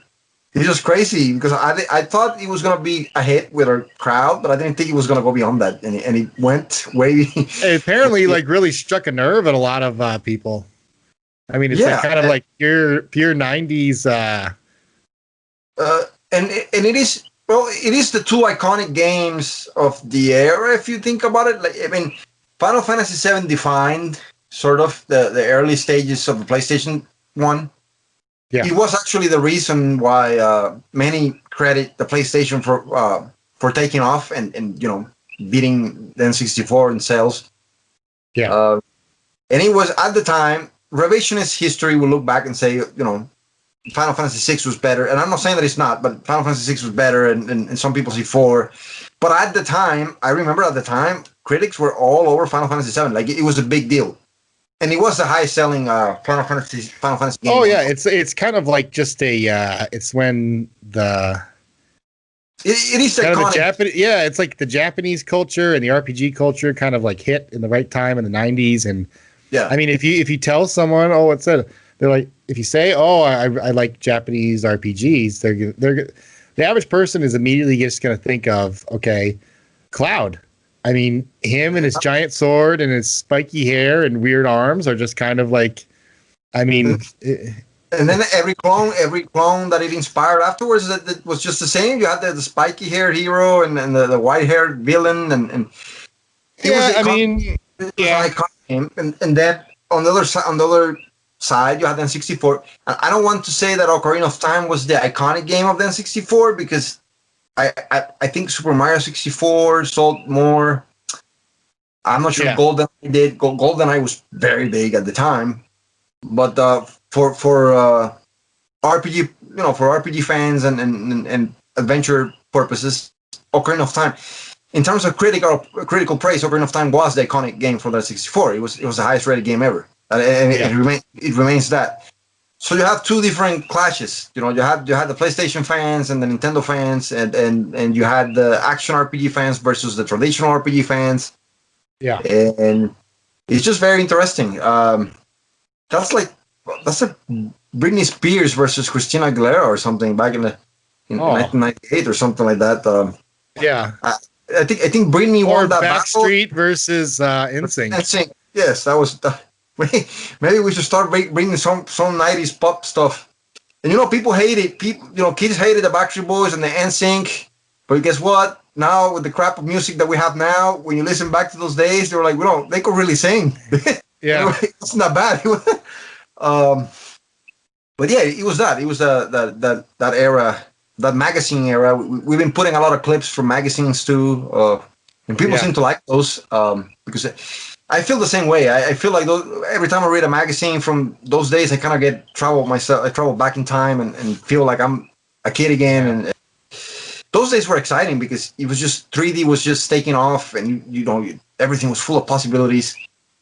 it's just crazy because I thought it was gonna be a hit with our crowd, but I didn't think it was gonna go beyond that, and it went way. It apparently like really struck a nerve at a lot of people. I mean, it's like kind of like pure 90s. And it is the two iconic games of the era if you think about it. Like, I mean, Final Fantasy VII defined sort of the early stages of the PlayStation 1. Yeah. It was actually the reason why many credit the PlayStation for taking off and beating the N64 in sales. Yeah. And it was at the time, revisionist history will look back and say, Final Fantasy VI was better, and I'm not saying that it's not, but Final Fantasy VI was better, and some people see 4. But at the time, I remember critics were all over Final Fantasy VII. Like it was a big deal, and it was the highest selling Final Fantasy game. Oh yeah, it's kind of like just it's when it is kind of the Japanese. Yeah, it's like the Japanese culture and the RPG culture kind of like hit in the right time in the 90s, and I mean if you tell someone, oh, what's that? They're like, if you say, "Oh, I like Japanese RPGs," they're the average person is immediately just going to think of, okay, Cloud. I mean, him and his giant sword and his spiky hair and weird arms are just kind of like, I mean. And then every clone that it inspired afterwards that was just the same. You had the spiky haired hero and the white haired villain and. And then on the other side, you had the N64. And I don't want to say that Ocarina of Time was the iconic game of the N64 because I think Super Mario 64 sold more. I'm not sure GoldenEye did. GoldenEye was very big at the time, but for RPG, for RPG fans and adventure purposes, Ocarina of Time. In terms of critical praise, Ocarina of Time was the iconic game for the 64. It was the highest rated game ever. And it remains that. So you have two different clashes. You had the PlayStation fans and the Nintendo fans, and you had the action RPG fans versus the traditional RPG fans. Yeah. And it's just very interesting. That's a Britney Spears versus Christina Aguilera or something back in 1998 or something like that. Yeah. I think Britney Or won that battle. Backstreet versus NSYNC. NSYNC. Yes, that was. Maybe we should start bringing some '90s pop stuff. And people hate it. Kids hated the Backstreet Boys and the NSYNC. But guess what? Now with the crap of music that we have now, when you listen back to those days, they were like, they could really sing. Yeah. It's not bad. But yeah, it was that. It was that era, that magazine era. We've been putting a lot of clips from magazines too, and people seem to like those because I feel the same way. I feel like every time I read a magazine from those days, I kind of get travel myself. I travel back in time and feel like I'm a kid again. And those days were exciting because it was just 3D was just taking off, and everything was full of possibilities.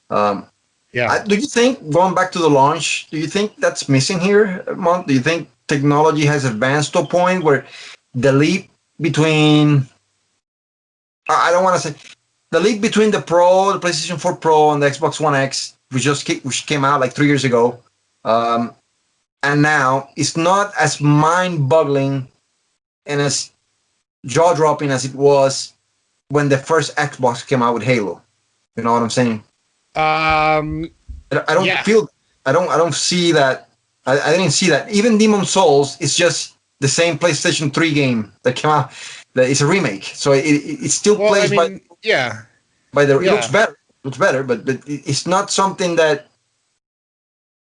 Do you think, going back to the launch, do you think that's missing here, Mont? Do you think technology has advanced to a point where the leap between, I don't want to say, the leap between the Pro, the PlayStation 4 Pro, and the Xbox One X, which came out like 3 years ago, and now it's not as mind-boggling and as jaw-dropping as it was when the first Xbox came out with Halo? You know what I'm saying? I don't see that. I didn't see that. Even Demon Souls is just the same PlayStation 3 game that came out. It's a remake, so it still plays by the. It looks better, but it's not something that,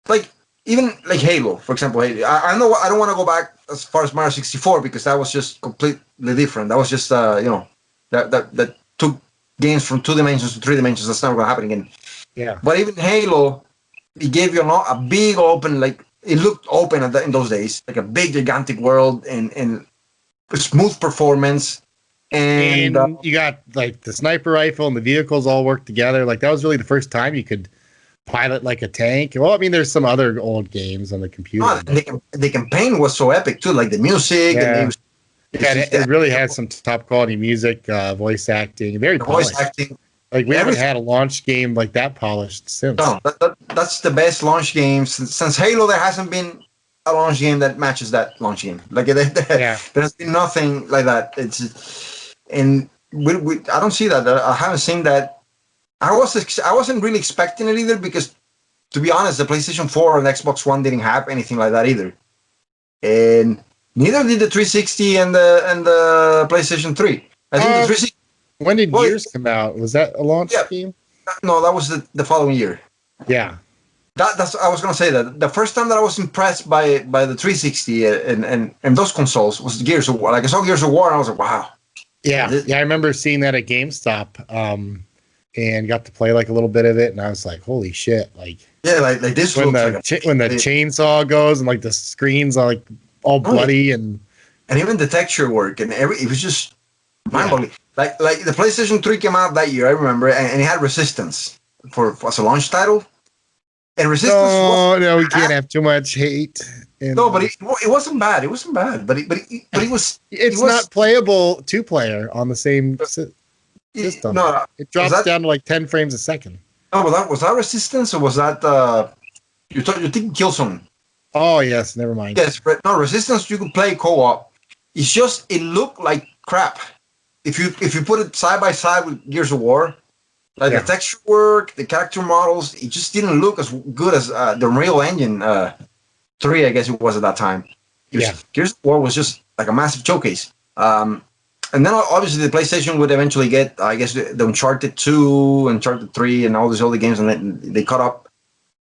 like, even like Halo, for example. I know I don't want to go back as far as Mario 64 because that was just completely different. That was just that took games from 2 dimensions to 3 dimensions. That's never going to happen again. Yeah. But even Halo, it gave you a big open, like, it looked open in those days, like a big gigantic world and smooth performance. And you got like the sniper rifle and the vehicles all work together. Like that was really the first time you could pilot like a tank. Well, I mean, there's some other old games on the computer. The campaign was so epic too, like the music. Yeah. It really has some top quality music, voice acting, very polished. Voice acting. Like we haven't had a launch game like that polished since. No, that's the best launch game since Halo. There hasn't been a launch game that matches that launch game. Like there's been nothing like that. I don't see that. I haven't seen that. I wasn't really expecting it either because, to be honest, the PlayStation 4 and Xbox One didn't have anything like that either, and neither did the 360 and the PlayStation 3. I think the 360. When did Gears come out? Was that a launch game? No, that was the following year. Yeah. That's I was gonna say that the first time that I was impressed by the 360 and those consoles was Gears of War. Like I saw Gears of War and I was like, wow. Yeah, I remember seeing that at GameStop, and got to play like a little bit of it, and I was like, holy shit! Like like this when the chainsaw goes and like the screens are like all bloody and even the texture work and it was just mind-boggling. Like the PlayStation 3 came out that year, I remember, and it had Resistance as a launch title. And Resistance. No, we can't have too much hate. No, but it wasn't bad. It wasn't bad, but it was. It's not playable 2-player on the same system. No, it drops down to like 10 frames a second. Oh, was that Resistance or was that you think Killzone? Oh yes, never mind. Yes, no, Resistance you could play co-op. It's just it looked like crap. If you put it side by side with Gears of War, like the texture work, the character models, it just didn't look as good as the Unreal Engine 3, I guess it was at that time. Gears of War was just like a massive showcase. And then obviously the PlayStation would eventually get, I guess, the Uncharted 2, Uncharted 3, and all these other games, and then they caught up.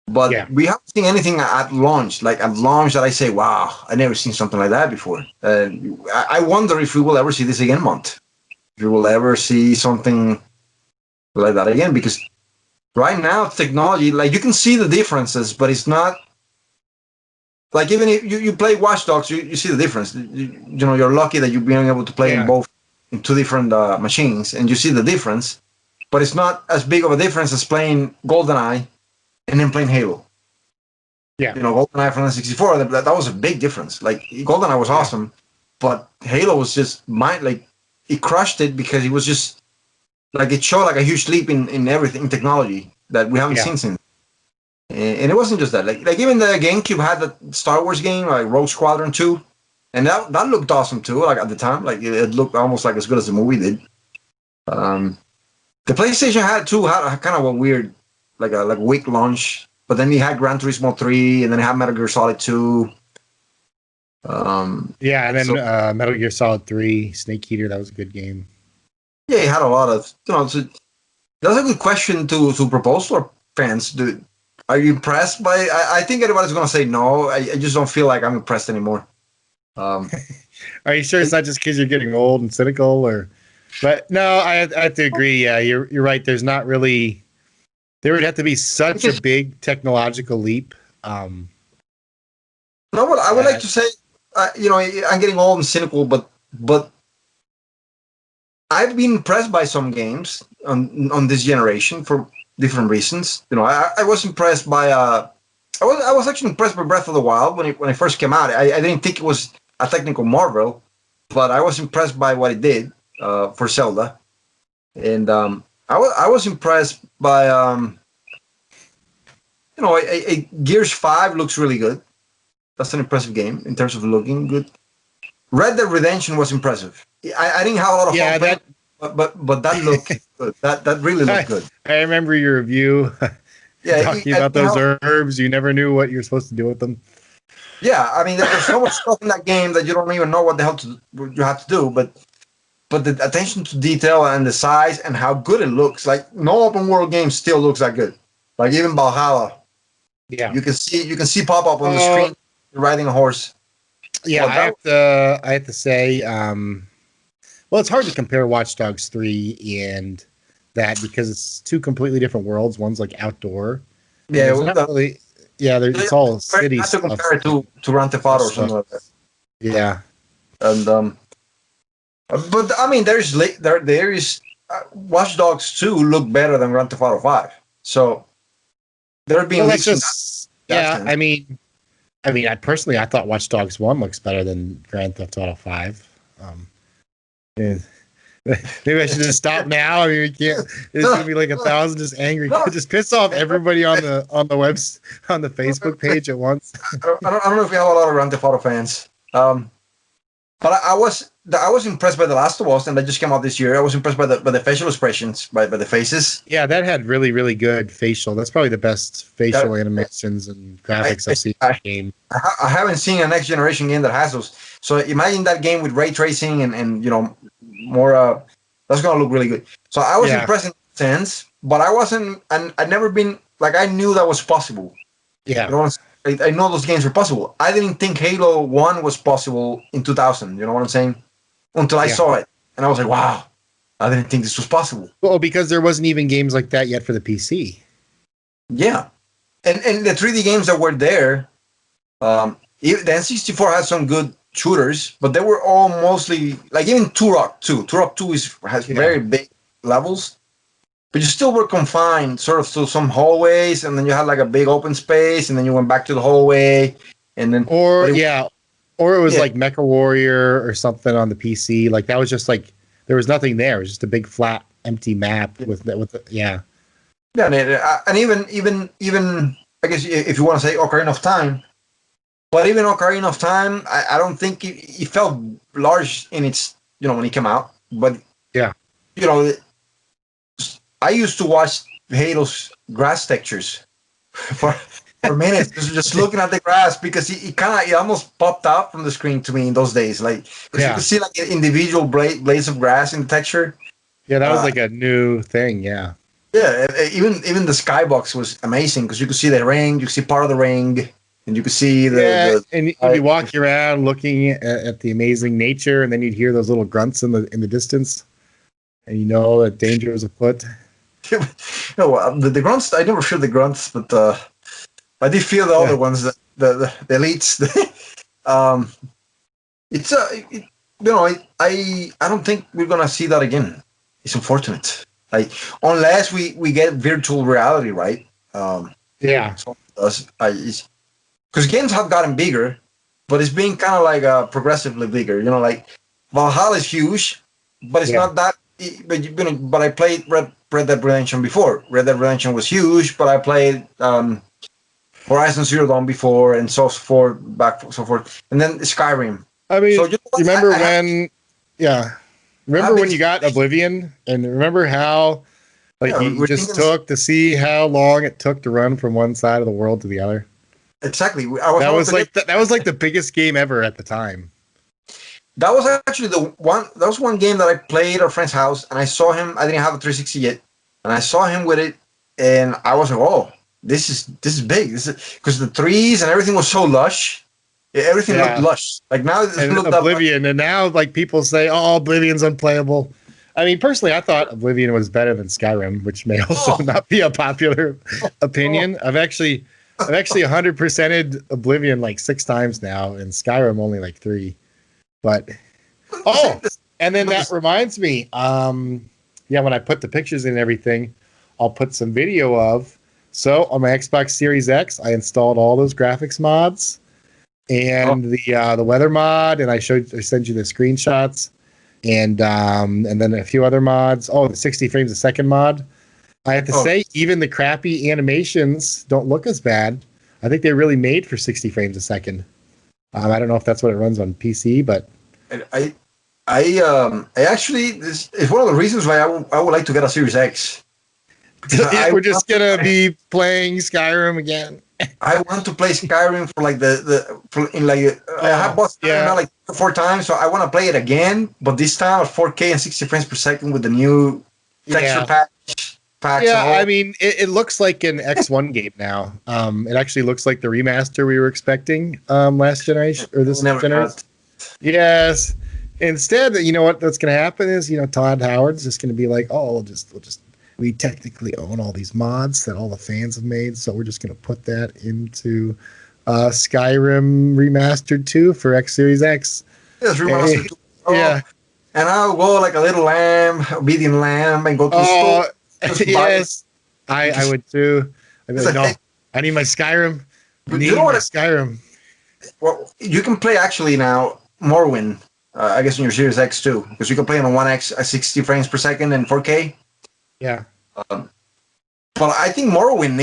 But we haven't seen anything at launch that I say, wow, I never seen something like that before. I wonder if we will ever see this again, Mont. If we will ever see something like that again, because right now technology, like you can see the differences, but it's not like even if you play Watch Dogs, you see the difference. You're lucky that you're being able to play in both in 2 different machines, and you see the difference, but it's not as big of a difference as playing GoldenEye and then playing Halo. Yeah. GoldenEye from the 64. That was a big difference. Like GoldenEye was awesome, but Halo was just it crushed it because it was just like it showed like a huge leap in everything in technology that we haven't Yeah. seen since. And it wasn't just that. Like even the GameCube had the Star Wars game, like Rogue Squadron 2, and that looked awesome too. Like at the time, like it looked almost like as good as the movie did. The PlayStation had a kind of a weird, like a weak launch, but then you had Gran Turismo 3, and then it had Metal Gear Solid 2. Yeah, and then So Metal Gear Solid 3, Snake Eater, that was a good game. yeah, it had a lot of So that's a good question to propose to our fans. Are you impressed by? I think everybody's gonna say no. I just don't feel like I'm impressed anymore. Um, Are you sure it's not just because you're getting old and cynical, or? But no, I have to agree. Yeah, you're right. There's not really. There would have to be such a because big technological leap. no, what I would like That to say, I'm getting old and cynical, but I've been impressed by some games on this generation for different reasons. I was impressed by I was actually impressed by Breath of the Wild when it first came out. I didn't think it was a technical marvel, but I was impressed by what it did for Zelda, and I was impressed by Gears 5 looks really good. That's an impressive game in terms of looking good. Red Dead Redemption was impressive. I didn't have a lot of fun yeah, playing, that but that looked good. That really looked I, good. I remember your review Yeah, talking about those herbs. You never knew what you're supposed to do with them. yeah. I mean, there's so much stuff in that game that you don't even know what the hell you have to do. But the attention to detail and the size and how good it looks. Like no open world game still looks that good. Like even Valhalla, Yeah. you can see pop up on the Oh, screen riding a horse. yeah. Well, I that have to. I have to say. Well, it's hard to compare Watch Dogs 3 and that because it's two completely different worlds. One's like outdoor, and yeah. there's not really. Yeah, it's all city Not to stuff. compare it to Grand Theft Auto or Watch something like that. Dogs. Yeah. And but I mean, there is Watch Dogs 2 look better than Grand Theft Auto 5. So there have Well, been that's leaks in just. that Yeah. sense. I personally, I thought Watch Dogs 1 looks better than Grand Theft Auto 5. Um, yeah. Maybe I should just stop now. I mean, we can't. There's No, gonna be like 1,000 just angry, no, just piss off everybody on the webs on the Facebook page at once. I don't know if we have a lot of Grand Theft Auto fans. But I was impressed by The Last of Us, and that just came out this year. I was impressed by the facial expressions, by the faces. Yeah, that had really really good facial. That's probably the best facial That animations and I, graphics I've seen in I, the game. I haven't seen a next generation game that has those. So imagine that game with ray tracing and more. That's gonna look really good. So I was Yeah, impressed in that sense, but I wasn't, and I'd never been like I knew that was possible. yeah, I know those games were possible. I didn't think Halo 1 was possible in 2000. You know what I'm saying? Until I yeah. saw it, and I was like, wow, I didn't think this was possible. Well, because there wasn't even games like that yet for the PC. Yeah, and the 3D games that were there, the N64 had some good shooters, but they were all mostly like even Turok 2. Turok 2 has Yeah. very big levels, but you still were confined sort of to some hallways, and then you had like a big open space, and then you went back to the hallway, and then Or yeah, or it was yeah, like Mecha Warrior or something on the PC. Like that was just like there was nothing there. It was just a big flat empty map yeah. yeah, and even I guess if you want to say Ocarina of Time, but even Ocarina of Time, I don't think it felt large in its when it came out, but Yeah. you know I used to watch Halo's grass textures for minutes, just looking at the grass because it almost popped out from the screen to me in those days, like because you Yeah. could see like individual blades of grass in the texture. Yeah, that was Uh, like a new thing. Yeah. yeah, even the skybox was amazing because you could see the ring, you could see part of the ring, and you could see Yeah, the. and you'd be walking around looking at the amazing nature, and then you'd hear those little grunts in the distance, and you know that danger is afoot. No, the grunts. I never feel the grunts, but I did feel the Yeah. other ones, the elites. um, it's I don't think we're gonna see that again. It's unfortunate. Like unless we get virtual reality right. Yeah. So it does. because games have gotten bigger, but it's being kind of like progressively bigger. You know, like Valhalla is huge, but it's Yeah. not that. But I played Red Dead Redemption before. Red Dead Redemption was huge, but I played Horizon Zero Dawn before, and so forth, so forth, and then Skyrim. I mean, So you know you what? remember I have, when? Yeah, I remember have when been, you got Oblivion, and remember how like yeah, you we're just thinking took to see how long it took to run from one side of the world to the other. exactly. I was That about was to get. like that was like the biggest game ever at the time. That was actually the one. That was one game that I played at a friend's house, and I saw him. I didn't have a 360 yet, and I saw him with it, and I was like, "Oh, this is big. This is because the trees and everything was so lush. Yeah, everything looked Yeah, lush. Like now it doesn't and look that lush. Oblivion, and now like people say, "Oh, Oblivion's unplayable." I mean, personally, I thought Oblivion was better than Skyrim, which may also Oh, not be a popular oh, opinion. I've actually 100%ed Oblivion like 6 times now, and Skyrim only like 3. But oh, and then that reminds me, yeah, when I put the pictures in and everything, I'll put some video of. So on my Xbox Series X, I installed all those graphics mods oh, and the weather mod, and I sent you the screenshots, and then a few other mods. Oh, the 60 frames a second mod. I have to oh. say, even the crappy animations don't look as bad. I think they're really made for 60 frames a second. I don't know if that's what it runs on PC, but And I actually this is one of the reasons why I would like to get a Series X because yeah, we're just gonna be playing Skyrim again. I want to play Skyrim for like in like I have Oh, bought Skyrim now yeah, like 4 times, so I want to play it again, but this time at 4K and 60 frames per second with the new texture yeah, packs and yeah. I all. mean, it looks like an X1 game now. It actually looks like the remaster we were expecting last generation or this Never generation. got. Yes. Instead, you know what that's going to happen is, Todd Howard's just going to be like, oh, we technically own all these mods that all the fans have made, so we're just going to put that into Skyrim Remastered 2 for X Series X. Yes, Eh, remastered. Oh, yeah. and I'll go like a little lamb, obedient lamb, and go to the store, Oh, just buy it yes. I because would too. I'd be it's like, like, no, hey, I need my Skyrim. I you need know my what? Skyrim. Well, you can play actually now Morrowind. I guess on your Series X too, because you can play on a One X at 60 frames per second and 4K. Yeah. Um, but I think Morrowind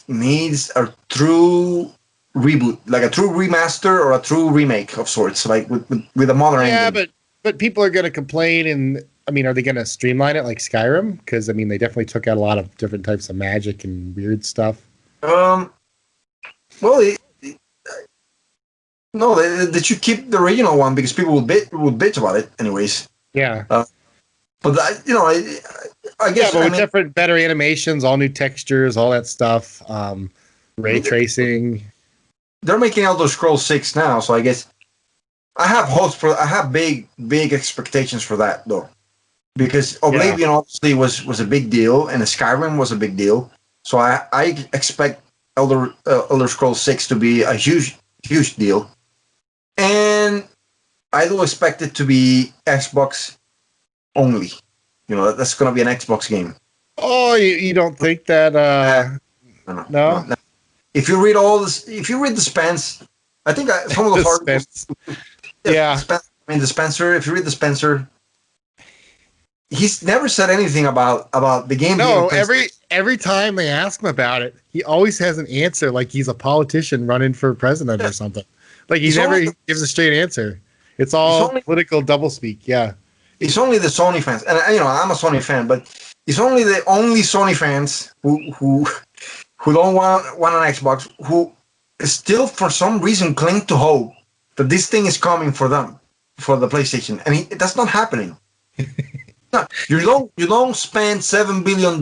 needs a true reboot, like a true remaster or a true remake of sorts, like with a modern Yeah, engine. but people are going to complain, and I mean, are they going to streamline it like Skyrim? Because I mean, they definitely took out a lot of different types of magic and weird stuff. Um, well, no, they should keep the original one because people would bitch about it anyways. Yeah, Uh, but I yeah, guess but I with mean different, better animations, all new textures, all that stuff, I ray mean tracing. they're making Elder Scrolls 6 now, so I guess I have hopes for. I have big expectations for that though, because Yeah. Oblivion obviously was a big deal, and Skyrim was a big deal. So I expect Elder Scrolls 6 to be a huge deal, and I do expect it to be Xbox only. You know, that's going to be an Xbox game. Oh, you don't think that? Uh, no, no, no, No, no. If you read all this, if you read the Spence, I think some of those articles. suspense. Yes, Yeah. the Spencer. If you read the Spencer, he's never said anything about the game being on No, PlayStation. every time they ask him about it, he always has an answer like he's a politician running for president or Yeah. something. Like he It's never only gives a straight answer. It's it's all only political doublespeak. Yeah. it's only the Sony fans, and I'm a Sony fan, but it's only the only Sony fans who don't want an Xbox who still for some reason cling to hope that this thing is coming for them for the PlayStation, and that's not happening. No, you don't spend $7 billion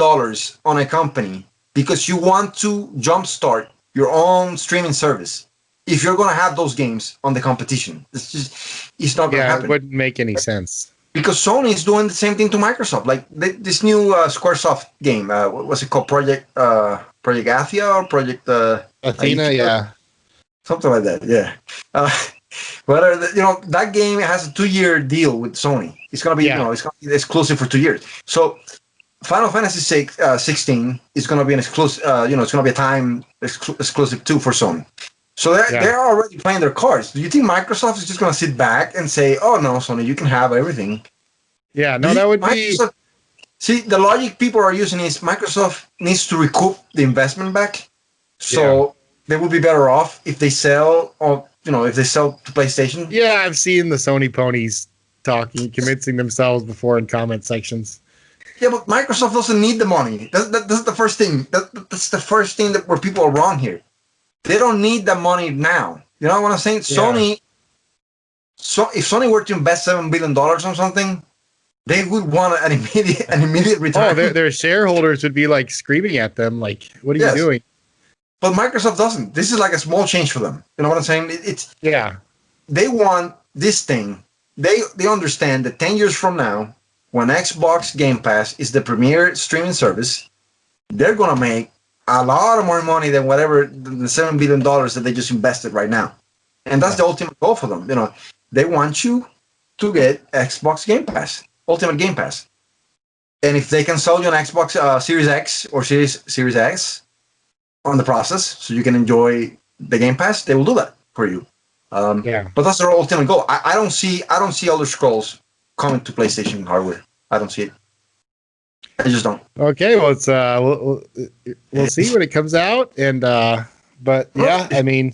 on a company because you want to jumpstart your own streaming service. If you're gonna have those games on the competition, it's not gonna Yeah, it happen wouldn't make any sense. because Sony is doing the same thing to Microsoft. Like this new SquareSoft game, what was it called? Project Athia or Project Athena, Aethia? yeah. Something like that. Yeah. Uh, but that game has a 2-year deal with Sony. It's gonna be Yeah. it's gonna be exclusive for 2 years. So Final Fantasy 16 is gonna be an exclusive. It's gonna be a time exclusive too for Sony. So they're already playing their cards. Do you think Microsoft is just going to sit back and say, "Oh no, Sony, you can have everything"? Yeah, no, that would be. See, the logic people are using is Microsoft needs to recoup the investment back, Yeah. so they will be better off if they sell, or if they sell to PlayStation. Yeah, I've seen the Sony ponies talking, convincing themselves before in comment sections. Yeah, but Microsoft doesn't need the money. That's the first thing. That's the first thing where people are wrong here. They don't need the money now. You know what I'm saying? Yeah. So if Sony were to invest $7 billion on something, they would want an immediate return. Oh, their shareholders would be like screaming at them, like, "What are you doing?" But Microsoft doesn't. This is like a small change for them. You know what I'm saying? They want this thing. They understand that 10 years from now, when Xbox Game Pass is the premier streaming service, they're gonna make a lot of more money than whatever the $7 billion that they just invested right now. And that's the ultimate goal for them. They want you to get Xbox Game Pass, Ultimate Game Pass. And if they can sell you an Xbox Series X or Series X on the process, so you can enjoy the Game Pass, they will do that for you. But that's their ultimate goal. I don't see Elder Scrolls coming to PlayStation hardware. I don't see it. I just don't. Okay, well, it's we'll see when it comes out, and but yeah, I mean,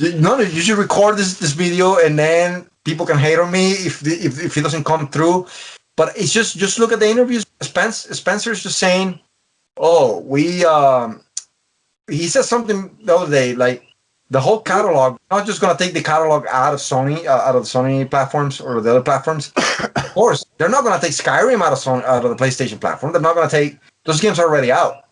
no, you should record this video, and then people can hate on me if it doesn't come through. But it's just look at the interviews. Spencer's just saying, "Oh, he said something the other day, like the whole catalog. Not just gonna take the catalog out of Sony, out of the Sony platforms or the other platforms. Of course, they're not gonna take Skyrim out of the PlayStation platform. They're not gonna take those games are already out.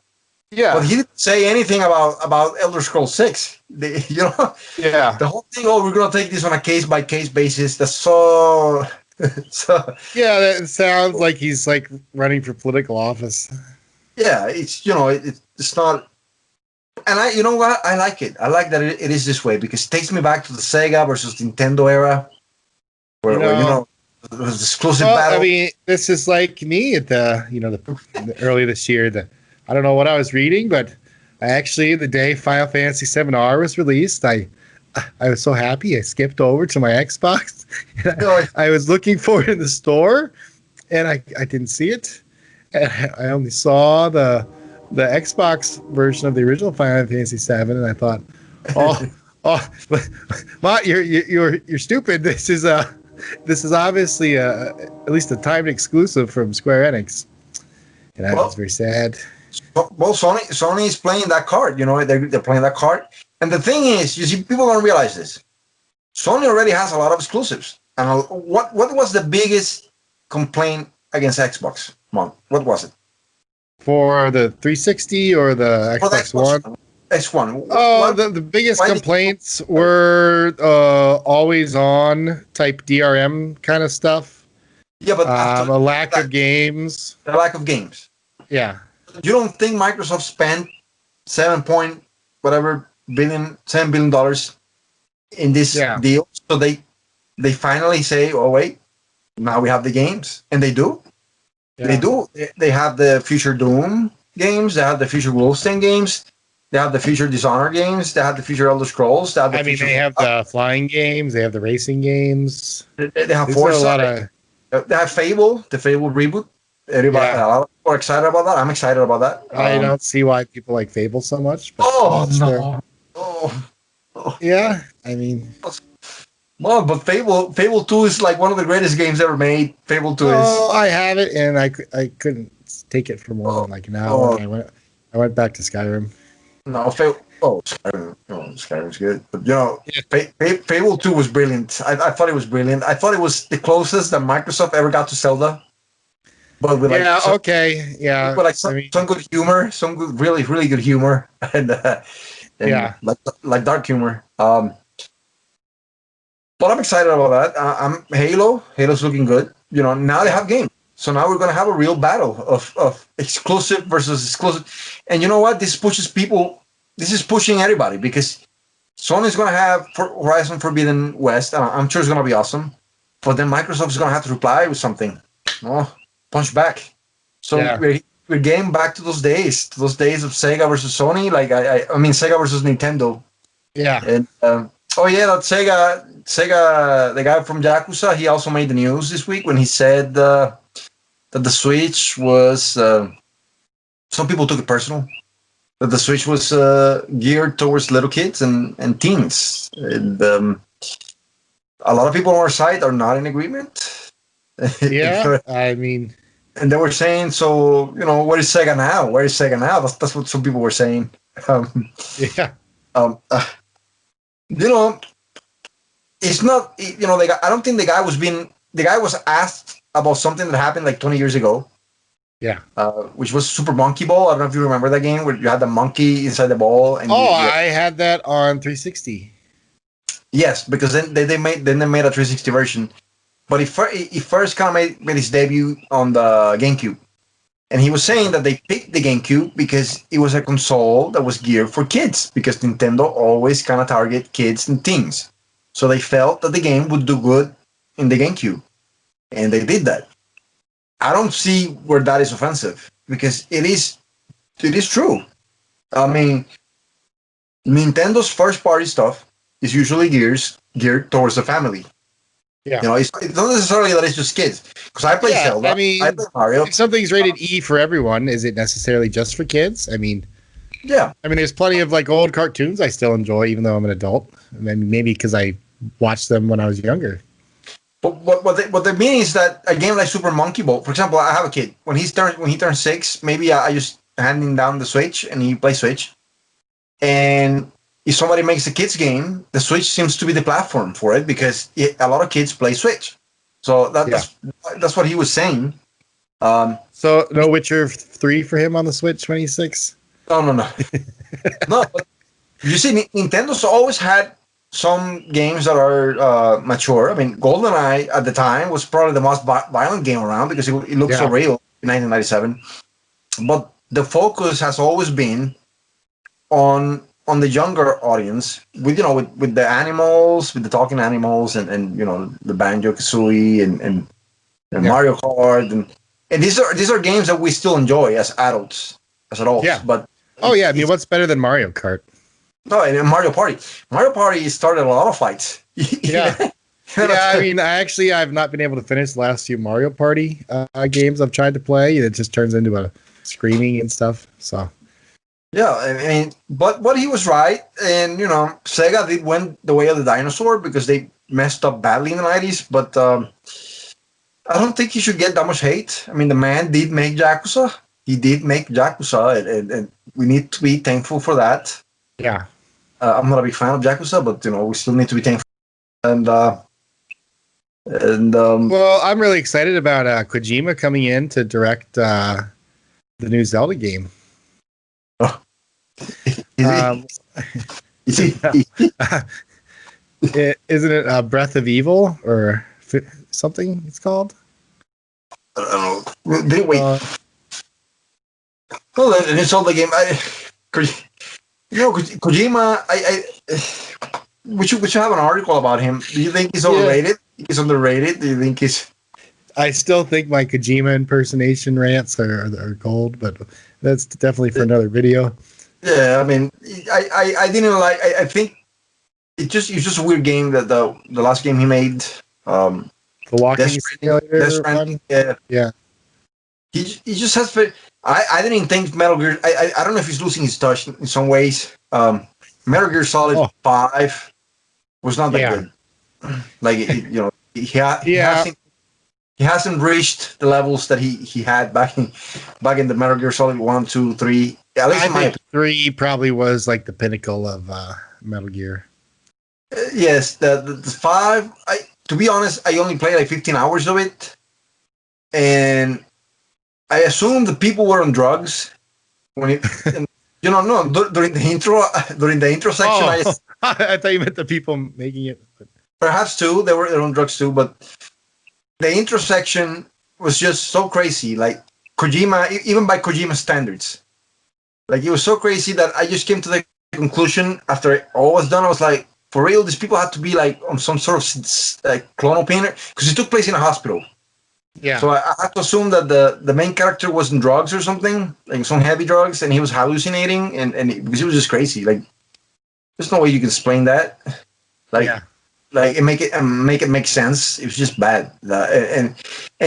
Yeah. But he didn't say anything about Elder Scrolls 6. Yeah. The whole thing. Oh, we're gonna take this on a case by case basis. That's so. Yeah, that sounds like he's like running for political office. Yeah, it's it's not. And you know what? I like it. I like that it is this way because it takes me back to the Sega versus Nintendo era, where it was exclusive battle. I mean, this is like me at the early this year. I don't know what I was reading, but the day Final Fantasy VII R was released, I was so happy. I skipped over to my Xbox. I was looking for it in the store, and I didn't see it. And I only saw the Xbox version of the original Final Fantasy VII, and I thought, but you're stupid. This is obviously at least a timed exclusive from Square Enix, and that was very sad. Well, Sony is playing that card. They're playing that card, and the thing is, you see, people don't realize this. Sony already has a lot of exclusives, and what was the biggest complaint against Xbox? What was it? For the 360 or the Xbox One? X1. Oh, the biggest complaints were always on type DRM kind of stuff. Yeah, but a lack of games. The lack of games. Yeah. You don't think Microsoft spent $7 billion in this deal? So they finally say, "Oh wait, now we have the games," and they do. Yeah. They do. They have the future Doom games. They have the future Wolfenstein games. They have the future Dishonored games. They have the future Elder Scrolls. They have the flying games. They have the racing games. They have Forza. They have Fable, the Fable reboot. Everybody, a lot of people are excited about that. I'm excited about that. I don't see why people like Fable so much. But no. Yeah, I mean. Well, but Fable 2 is like one of the greatest games ever made. Fable 2 is. Oh, I have it, and I couldn't take it for more than like an hour. I went back to Skyrim. No, Skyrim. Skyrim's good. But Fable 2 was brilliant. I thought it was brilliant. I thought it was the closest that Microsoft ever got to Zelda. But with some good humor, some good, really, really good humor, and like dark humor. But I'm excited about that. Halo's looking good. Now they have games. So now we're going to have a real battle of exclusive versus exclusive. And you know what? This pushes people. This is pushing everybody because Sony's going to have Horizon Forbidden West. And I'm sure it's going to be awesome. But then Microsoft is going to have to reply with something. Punch back. So we're getting back to those days of Sega versus Sony. Like, I mean, Sega versus Nintendo. Yeah. And oh yeah, that Sega, the guy from Yakuza, he also made the news this week when he said that the Switch was. Some people took it personal. That the Switch was geared towards little kids and teens. And a lot of people on our site are not in agreement. Yeah. I mean, And they were saying, so, where is Sega now? Where is Sega now? That's what some people were saying. Um, yeah. um, uh, you know, it's not, I don't think the guy was asked about something that happened like 20 years ago, Yeah. which was Super Monkey Ball. I don't know if you remember that game where you had the monkey inside the ball. And Oh, I had that on 360. yes, because then they made a 360 version. But he first kind of made his debut on the GameCube. And he was saying that they picked the GameCube because it was a console that was geared for kids, because Nintendo always kind of target kids and teens. So they felt that the game would do good in the GameCube. And they did that. I don't see where that is offensive, because it is true. I mean, Nintendo's first party stuff is usually geared towards the family. Yeah. It's not necessarily that it's just kids. Because I play Zelda, I mean, I play Mario. if something's rated E for everyone, is it necessarily just for kids? I mean, Yeah. there's plenty of like old cartoons I still enjoy, even though I'm an adult. I mean, maybe because I watched them when I was younger. But what they mean is that a game like Super Monkey Ball, for example, I have a kid. When he turns 6, maybe I just hand him down the Switch and he plays Switch. And if somebody makes a kids game, the Switch seems to be the platform for it, because a lot of kids play Switch. So that's what he was saying. So no Witcher 3 for him on the Switch 26? No. No, but you see, Nintendo's always had some games that are mature. I mean, GoldenEye at the time was probably the most violent game around, because it looked so real in 1997. But the focus has always been on the younger audience, with the animals, with the talking animals, and the Banjo Kazooie and Mario Kart, and these are games that we still enjoy as adults. Yeah. But what's better than Mario Kart? no, and Mario Party started a lot of fights. Yeah. I've not been able to finish the last few Mario Party games I've tried to play. It just turns into a screaming and stuff. So yeah, I mean, but he was right, and Sega did went the way of the dinosaur, because they messed up badly in the 90s. But I don't think he should get that much hate. I mean, the man did make Yakuza. He did make Yakuza, and we need to be thankful for that. yeah. I'm not a big fan of Yakuza, but we still need to be thankful. And well, I'm really excited about Kojima coming in to direct the new Zelda game. Is he? Isn't it Breath of Evil or something? It's called. I don't know. Wait. Well, then it's all the game. Kojima. We should have an article about him. Do you think he's overrated? He's underrated? Do you think he's? I still think my Kojima impersonation rants are gold, but that's definitely for another video. Yeah, I mean, I didn't like. I think it's just a weird game, that the last game he made. The walking simulator. Yeah. He just has. I didn't think Metal Gear. I don't know if he's losing his touch in some ways. Metal Gear Solid 5 was not that good. Like he hasn't reached the levels that he had back in the Metal Gear Solid 1, 2, 3. At least I think 3 probably was like the pinnacle of Metal Gear. Yes, the 5. To be honest, I only played like 15 hours of it, and I assumed the people were on drugs when it. No, during the intro section. I thought you meant the people making it. Perhaps too, they were on drugs too, but the intro section was just so crazy. Like Kojima, even by Kojima standards, like it was so crazy that I just came to the conclusion after all was done. I was like, for real, these people had to be like on some sort of clonal pain, because it took place in a hospital. Yeah. So I have to assume that the main character was on drugs or something, like some heavy drugs, and he was hallucinating, and because it was just crazy. Like there's no way you can explain that. Like, Yeah. like make it make sense. It was just bad. And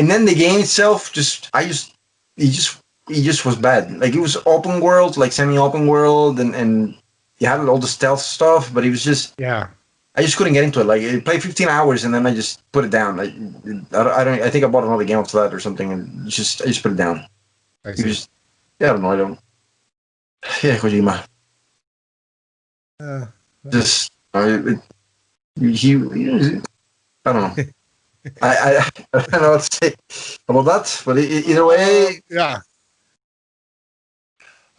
then the game itself, it just was bad. Like it was open world, like semi-open world, and you had all the stealth stuff, but it was just Yeah. I just couldn't get into it. Like I played 15 hours and then I just put it down. Like I don't. I think I bought another game after that or something, and I just put it down. I It see. was yeah, I don't know. I don't. Yeah, Kojima. Uh, Just he I don't know. I don't know what to say about that, but either way, yeah.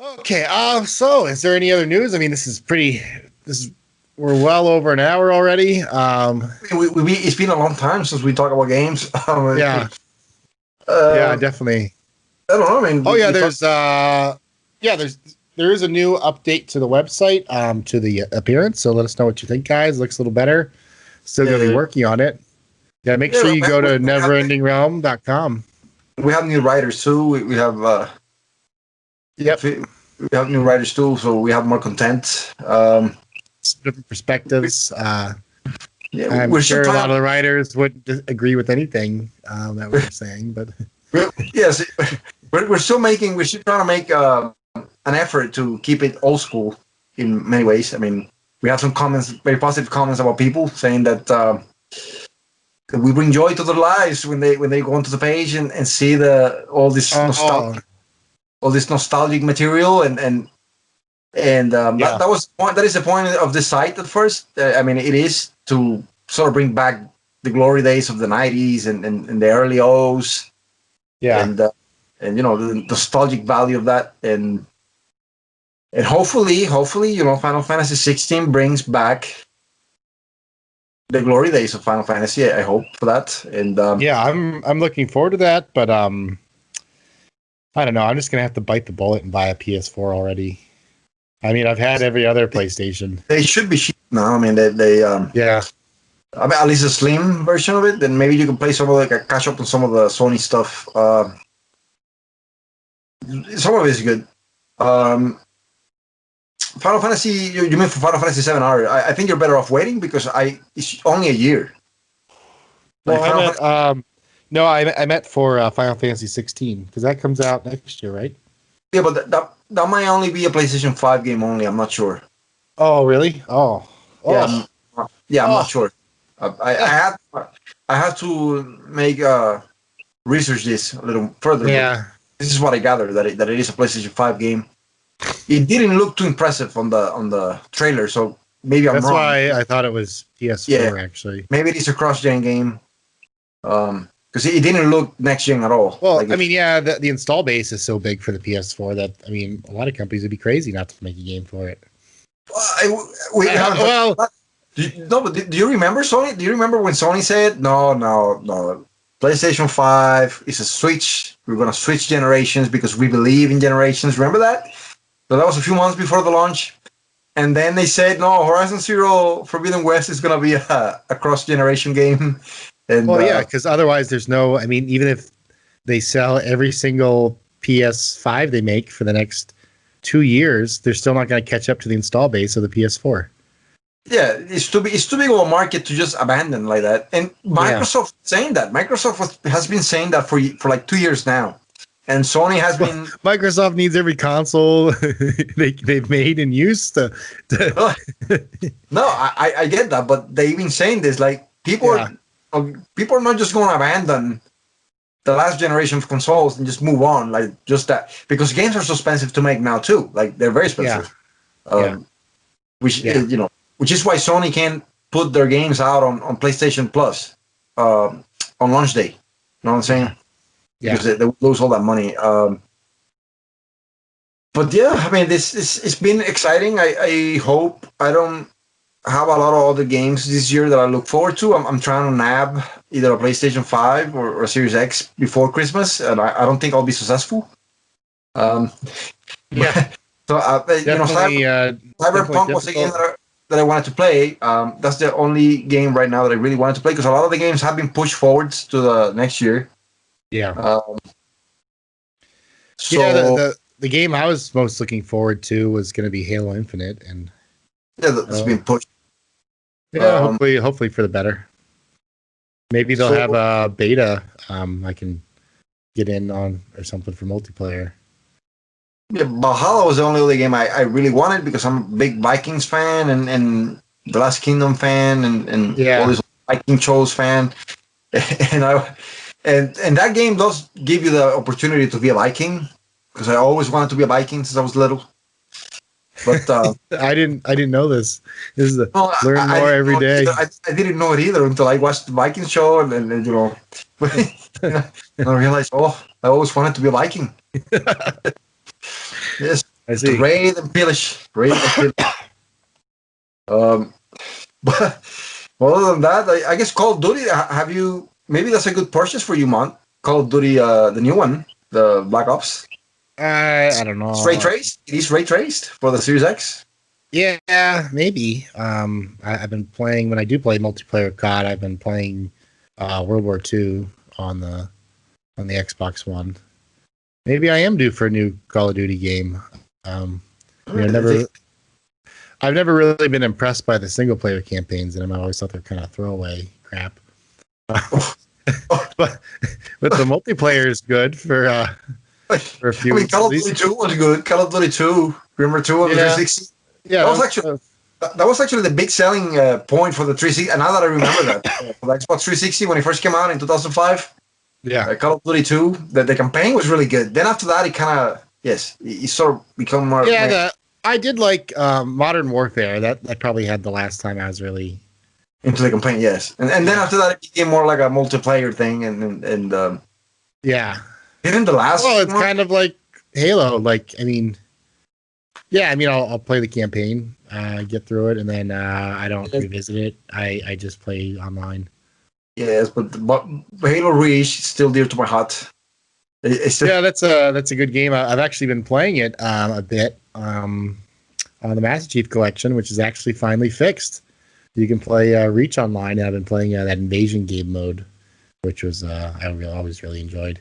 Okay. So is there any other news? I mean, this is, we're well over an hour already. it's been a long time since we talk about games. Yeah. Yeah, uh, definitely. I don't know. I mean, Oh yeah, there is a new update to the website, to the appearance. So let us know what you think, guys. Looks a little better. Still gonna be working on it. Yeah, make sure you go to neverendingrealm.com. We have new writers too. We have Yep. we have new writers too, so we have more content. Different perspectives. Yeah, I'm we're sure still a lot trying. of the writers wouldn't agree with anything that we're saying, but Yes, we're still making. We're still trying to make an effort to keep it old school in many ways. I mean, we have some comments, very positive comments about people saying that we bring joy to their lives when they go onto the page and see the all this nostalgic material and yeah, that was that is the point of the site at first. I mean, it is to sort of bring back the glory days of the '90s and the early O's yeah. and you know the nostalgic value of that and hopefully you know Final Fantasy 16 brings back the glory days of Final Fantasy. I hope for that and Yeah, I'm looking forward to that, but I don't know. I'm just gonna have to bite the bullet and buy a PS4 already. I mean, I've had every other PlayStation. they should be cheap now. I mean, Yeah, I mean, at least a slim version of it. Then maybe you can play some of like a catch up on some of the Sony stuff. Some of it is good. Um, Final Fantasy, you mean for Final Fantasy 7 R? I think you're better off waiting because it's only a year. Like well, I Final meant no, I meant for Final Fantasy 16 because that comes out next year, right? Yeah, but that might only be a PlayStation 5 game only. I'm not sure. Oh, really? Oh, Yeah, oh, I'm not oh. sure. I had to make research this a little further, but Yeah, this is what I gathered that it is a PlayStation 5 game. It didn't look too impressive on the trailer, so maybe I'm that's wrong. why I thought it was Yeah, PS4 actually. maybe it is a cross-gen game. Because it didn't look next gen at all. Well, Like I mean, yeah, the install base is so big for the PS4 that I mean, a lot of companies would be crazy not to make a game for it. we haven't. Well, No, but do you remember Sony? Do you remember when Sony said no? PlayStation 5 is a switch. We're gonna switch generations because we believe in generations. Remember that? So that was a few months before the launch. And then they said, no, Horizon Zero Forbidden West is going to be a cross generation game. And well, yeah, because otherwise, there's no. I mean, even if they sell every single PS5 they make for the next 2 years, they're still not going to catch up to the install base of the PS4. yeah, it's too big of a market to just abandon like that. And Microsoft saying that has been saying that for like 2 years now, and Sony has been. Microsoft needs every console they've made and used to No, I get that, but they've been saying this like yeah, people are not just going to abandon the last generation of consoles and just move on like just that because games are so expensive to make now too. Like they're very expensive. yeah, Which yeah, you know, which is why Sony can't put their games out on PlayStation Plus on launch day. You know what I'm saying? yeah. Because they lose all that money. But yeah, I mean, it's been exciting. I hope I don't have a lot of other games this year that I look forward to. I'm trying to nab either a PlayStation 5 or a Series X before Christmas, and I don't think I'll be successful. Um, Yeah, so you know, definitely. Definitely Cyberpunk was a game difficult. that I wanted to play. That's the only game right now that I really wanted to play because a lot of the games have been pushed forwards to the next year. Yeah, So yeah. The game I was most looking forward to was going to be Halo Infinite, and Yeah, that's been pushed. Yeah, hopefully for the better. Maybe they'll have a beta I can get in on or something for multiplayer. Yeah, Valhalla was the only other game I really wanted because I'm a big Vikings fan and The Last Kingdom fan and all Yeah. these Viking shows fan. And and that game does give you the opportunity to be a Viking because I always wanted to be a Viking since I was little. But I didn't know this. This is no, learn I more didn't every know it either. day. I didn't know it either until I watched the Viking show and you know, and I realized, oh, I always wanted to be a Viking. Yes, I just to see. raid and pillage, raid and pillage. Um, but well, other than that, I guess Call of Duty. Have you? Maybe that's a good purchase for you, Mont. Call of Duty, the new one, the Black Ops. I don't It's ray know. traced. It is ray traced for the Series X. Yeah, maybe. I've been playing when I do play multiplayer COD. I've been playing World War II on the Xbox One. Maybe I am due for a new Call of Duty game. I mean, I've never really been impressed by the single player campaigns, and I always thought they're kind of throwaway crap. but the multiplayer is good for a few I mean, weeks at Call of least. Duty 2 was good. Call of Duty 2, remember 2 on the Yeah, 360? yeah, That was actually the big selling point for the 360. And now that I remember that, for the Xbox 360 when it first came out in 2005, yeah. Call of Duty 2, the campaign was really good. Then after that, it kind of it sort of become more. I did like Modern Warfare. That probably had the last time I was really Into the campaign, yes, and then after that, it became more like a multiplayer thing, and yeah. didn't the last Well, it's one? kind of like Halo. Like, I mean, yeah. I mean, I'll play the campaign, get through it, and then I don't revisit it. I just play online. Yes, but Halo Reach is still dear to my heart. It's still, Yeah, that's a good game. I've actually been playing it a bit on the Master Chief Collection, which is actually finally fixed. You can play Reach online. And I've been playing that invasion game mode, which was always really enjoyed.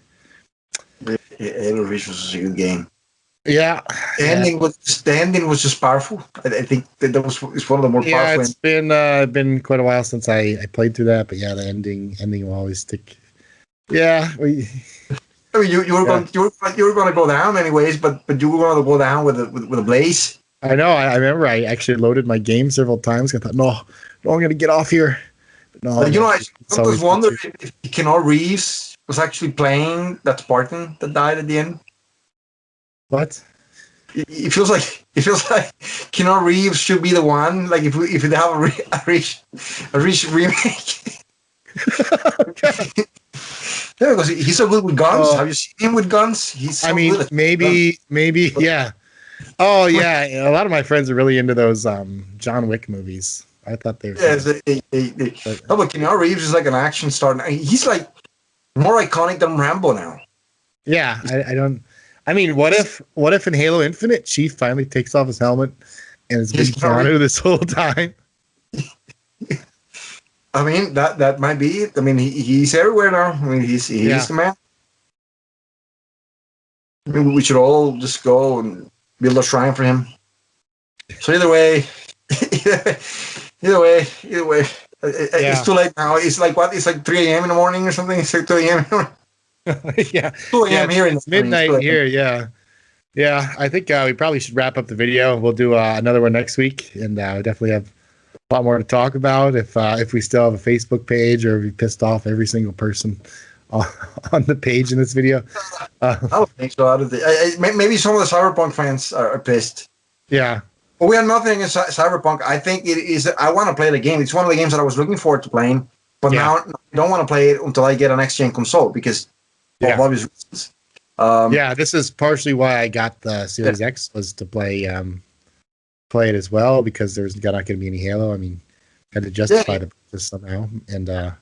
Halo Reach was a good game. Yeah, The ending was just powerful. I think that was it's one of the more powerful. It's been quite a while since I played through that, but yeah, the ending will always stick. Yeah, I mean, you were going to go down anyways, but you were going to go down with a blaze. I know. I remember I actually loaded my game several times. I thought, no, I'm going to get off here. But no, But I sometimes wonder if Keanu Reeves was actually playing that Spartan that died at the end. What? It feels like Keanu Reeves should be the one. Like if they have a Reach remake. Yeah, because he's so good with guns. Have you seen him with guns? He's. So good maybe, yeah. Oh, yeah. A lot of my friends are really into those John Wick movies. I thought they were. Yes, no, but Keanu Reeves is like an action star. He's like more iconic than Rambo now. Yeah, I don't. I mean, what if in Halo Infinite, Chief finally takes off his helmet and it's been Keanu this whole time? I mean, that might be it. I mean, he's everywhere now. I mean, he's the man. I mean, we should all just go and build a shrine for him. So either way, it's too late now. It's like what? It's like 3 a.m. in the morning or something. It's like 2 a.m. in the morning. Yeah, 2 a.m. here. It's midnight here. Yeah. I think we probably should wrap up the video. We'll do another one next week, and we definitely have a lot more to talk about. If we still have a Facebook page, or if we pissed off every single person on the page in this video. I don't think so. Maybe some of the Cyberpunk fans are pissed. Yeah. But we have nothing against Cyberpunk. I think it is. I want to play the game. It's one of the games that I was looking forward to playing, but now I don't want to play it until I get an next-gen console because of obvious reasons. This is partially why I got the Series X, was to play it as well, because there's not going to be any Halo. I mean, had to justify the purchase somehow. And there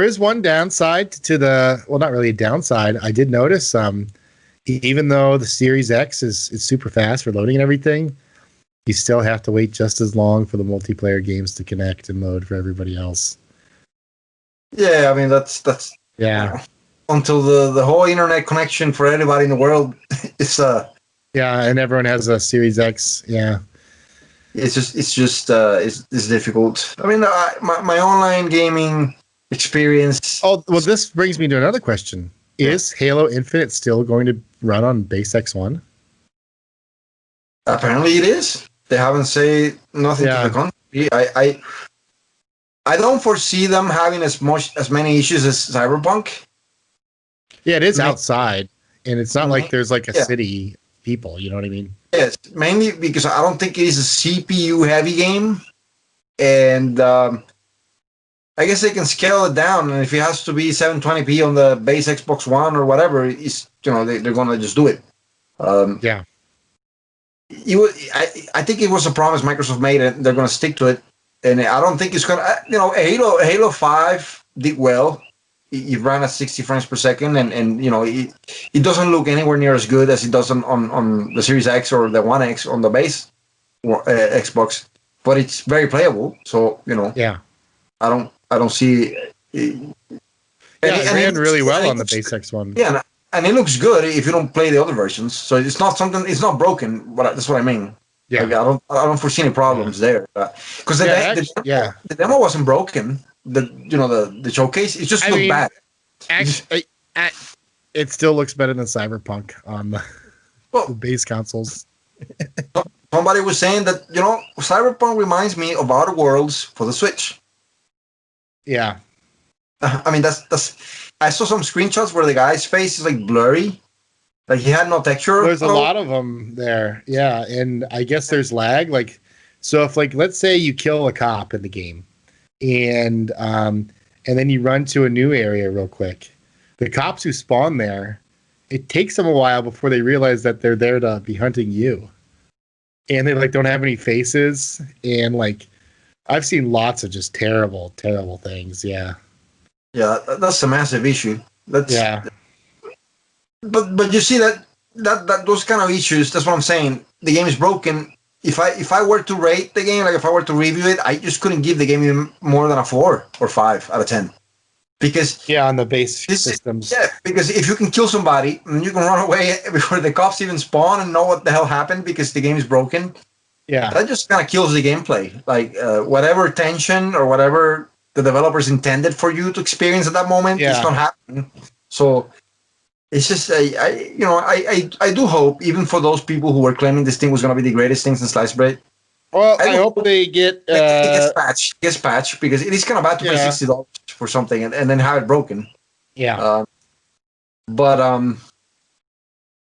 is one downside to not really a downside. I did notice even though the Series X is super fast for loading and everything, you still have to wait just as long for the multiplayer games to connect and load for everybody else. Yeah, I mean that's until the whole internet connection for anybody in the world is and everyone has a Series X. Yeah. it's difficult. I mean, my online gaming experience. Oh, well, this brings me to another question. Yeah. Is Halo Infinite still going to run on base X1? Apparently, it is. They haven't said nothing to the Yeah. contrary. I don't foresee them having as many issues as Cyberpunk. Yeah, it is Ma- outside, and it's not like there's like a Yeah. city people. You know what I mean? Yes, mainly because I don't think it is a CPU heavy game, and I guess they can scale it down. And if it has to be 720p on the base Xbox One or whatever, it's they're gonna just do it. Um, Yeah. I think it was a promise Microsoft made, and they're gonna stick to it. And I don't think it's gonna. Halo 5 did well. It ran at 60 frames per second, and it doesn't look anywhere near as good as it does on the Series X or the One X on the base Xbox, but it's very playable. So Yeah. I don't see. Yeah, it ran really well on the base X1. Yeah, and it looks good if you don't play the other versions. So it's not something. It's not broken. But that's what I mean. Yeah. Like, I don't foresee any problems there. Because the demo wasn't broken. The showcase, it just looked bad. Actually, it still looks better than Cyberpunk on the base consoles. Somebody was saying that Cyberpunk reminds me of Outer Worlds for the Switch. Yeah. I mean, that's. I saw some screenshots where the guy's face is like blurry, like he had no texture. There's a lot of them there. Yeah, and I guess there's lag. Like, so if let's say you kill a cop in the game, and then you run to a new area real quick, the cops who spawn there, it takes them a while before they realize that they're there to be hunting you, and they don't have any faces, and I've seen lots of just terrible things. Yeah. Yeah, that's a massive issue. Yeah. But you see that those kind of issues. That's what I'm saying. The game is broken. If I were to rate the game, like if I were to review it, I just couldn't give the game more than a 4 or 5 out of 10. Because on the base systems. Yeah, because if you can kill somebody and you can run away before the cops even spawn and know what the hell happened because the game is broken, that just kind of kills the gameplay. Like whatever tension or whatever the developers intended for you to experience at that moment, it's not happening. So it's just I do hope, even for those people who were claiming this thing was going to be the greatest thing since sliced bread. Well, I hope they get it gets patched because it is kind of bad to pay $60 for something and then have it broken. Yeah. But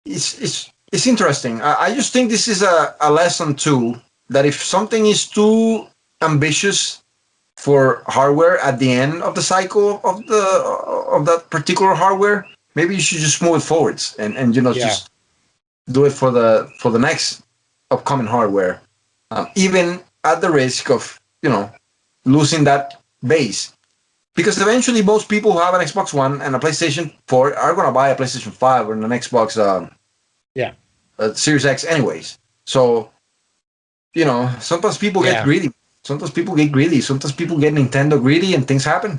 it's interesting. I just think this is a lesson too, that if something is too ambitious for hardware at the end of the cycle of that particular hardware, maybe you should just move it forwards and just do it for the next upcoming hardware, even at the risk of losing that base, because eventually most people who have an Xbox One and a PlayStation 4 are going to buy a PlayStation 5 or an Xbox Series X anyways. So sometimes people get greedy. Sometimes people get greedy. Sometimes people get Nintendo greedy, and things happen.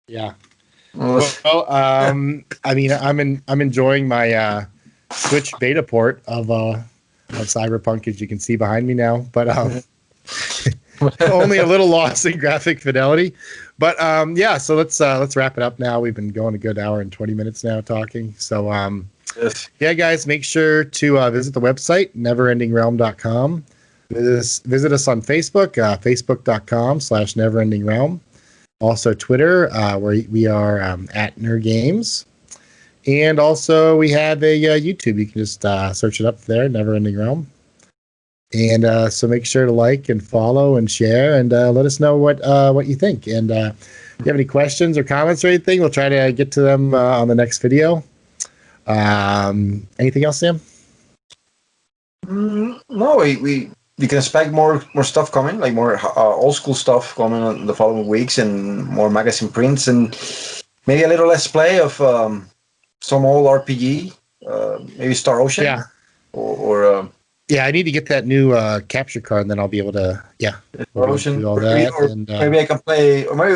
Yeah. Well, I mean, I'm enjoying my Switch beta port of Cyberpunk, as you can see behind me now. But only a little loss in graphic fidelity. But so let's wrap it up now. We've been going a good hour and 20 minutes now talking. So guys, make sure to visit the website neverendingrealm.com. Visit us on Facebook, facebook.com/neverendingrealm. Also Twitter, where we are at NerdGames. And also we have a YouTube. You can just search it up there, Never Ending Realm. And so make sure to like and follow and share, and let us know what you think. And if you have any questions or comments or anything, we'll try to get to them on the next video. Anything else, Sam? No, we can expect more stuff coming, like more old school stuff coming in the following weeks, and more magazine prints, and maybe a little less play of some old RPG, maybe Star Ocean. Yeah. Or I need to get that new capture card, and then I'll be able to Star Ocean. Do all that. Maybe I can play, or maybe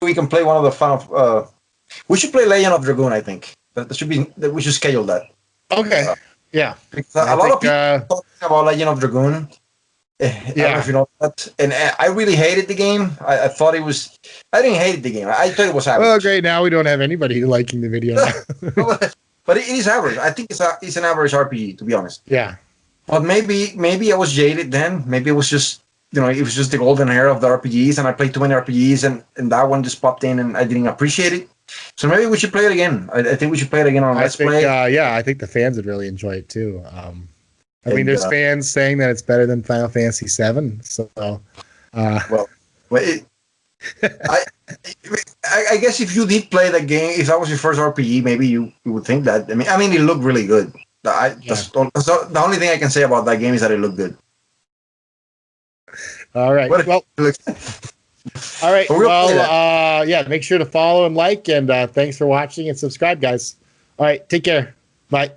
we can play one of the final. We should play Legend of Dragoon. I think that should be. We should schedule that. Okay. Because a lot of people talking about Legend of Dragoon. I don't know if you know that. And I really hated the game. I thought it was. I didn't hate the game. I thought it was average. Well, great. Now we don't have anybody liking the video now. But it is average. I think it's an average RPG, to be honest. Yeah. But maybe I was jaded then. Maybe it was just it was just the golden era of the RPGs, and I played too many RPGs, and that one just popped in, and I didn't appreciate it. So maybe we should play it again. I think we should play it again on Let's Play. Yeah, I think the fans would really enjoy it too. I mean, there's fans saying that it's better than Final Fantasy VII. So, I guess if you did play the game, if that was your first RPG, maybe you would think that. I mean, it looked really good. That's the only thing I can say about that game is that it looked good. All right. Well, all right. Well, yeah, make sure to follow and like, and thanks for watching and subscribe, guys. All right. Take care. Bye.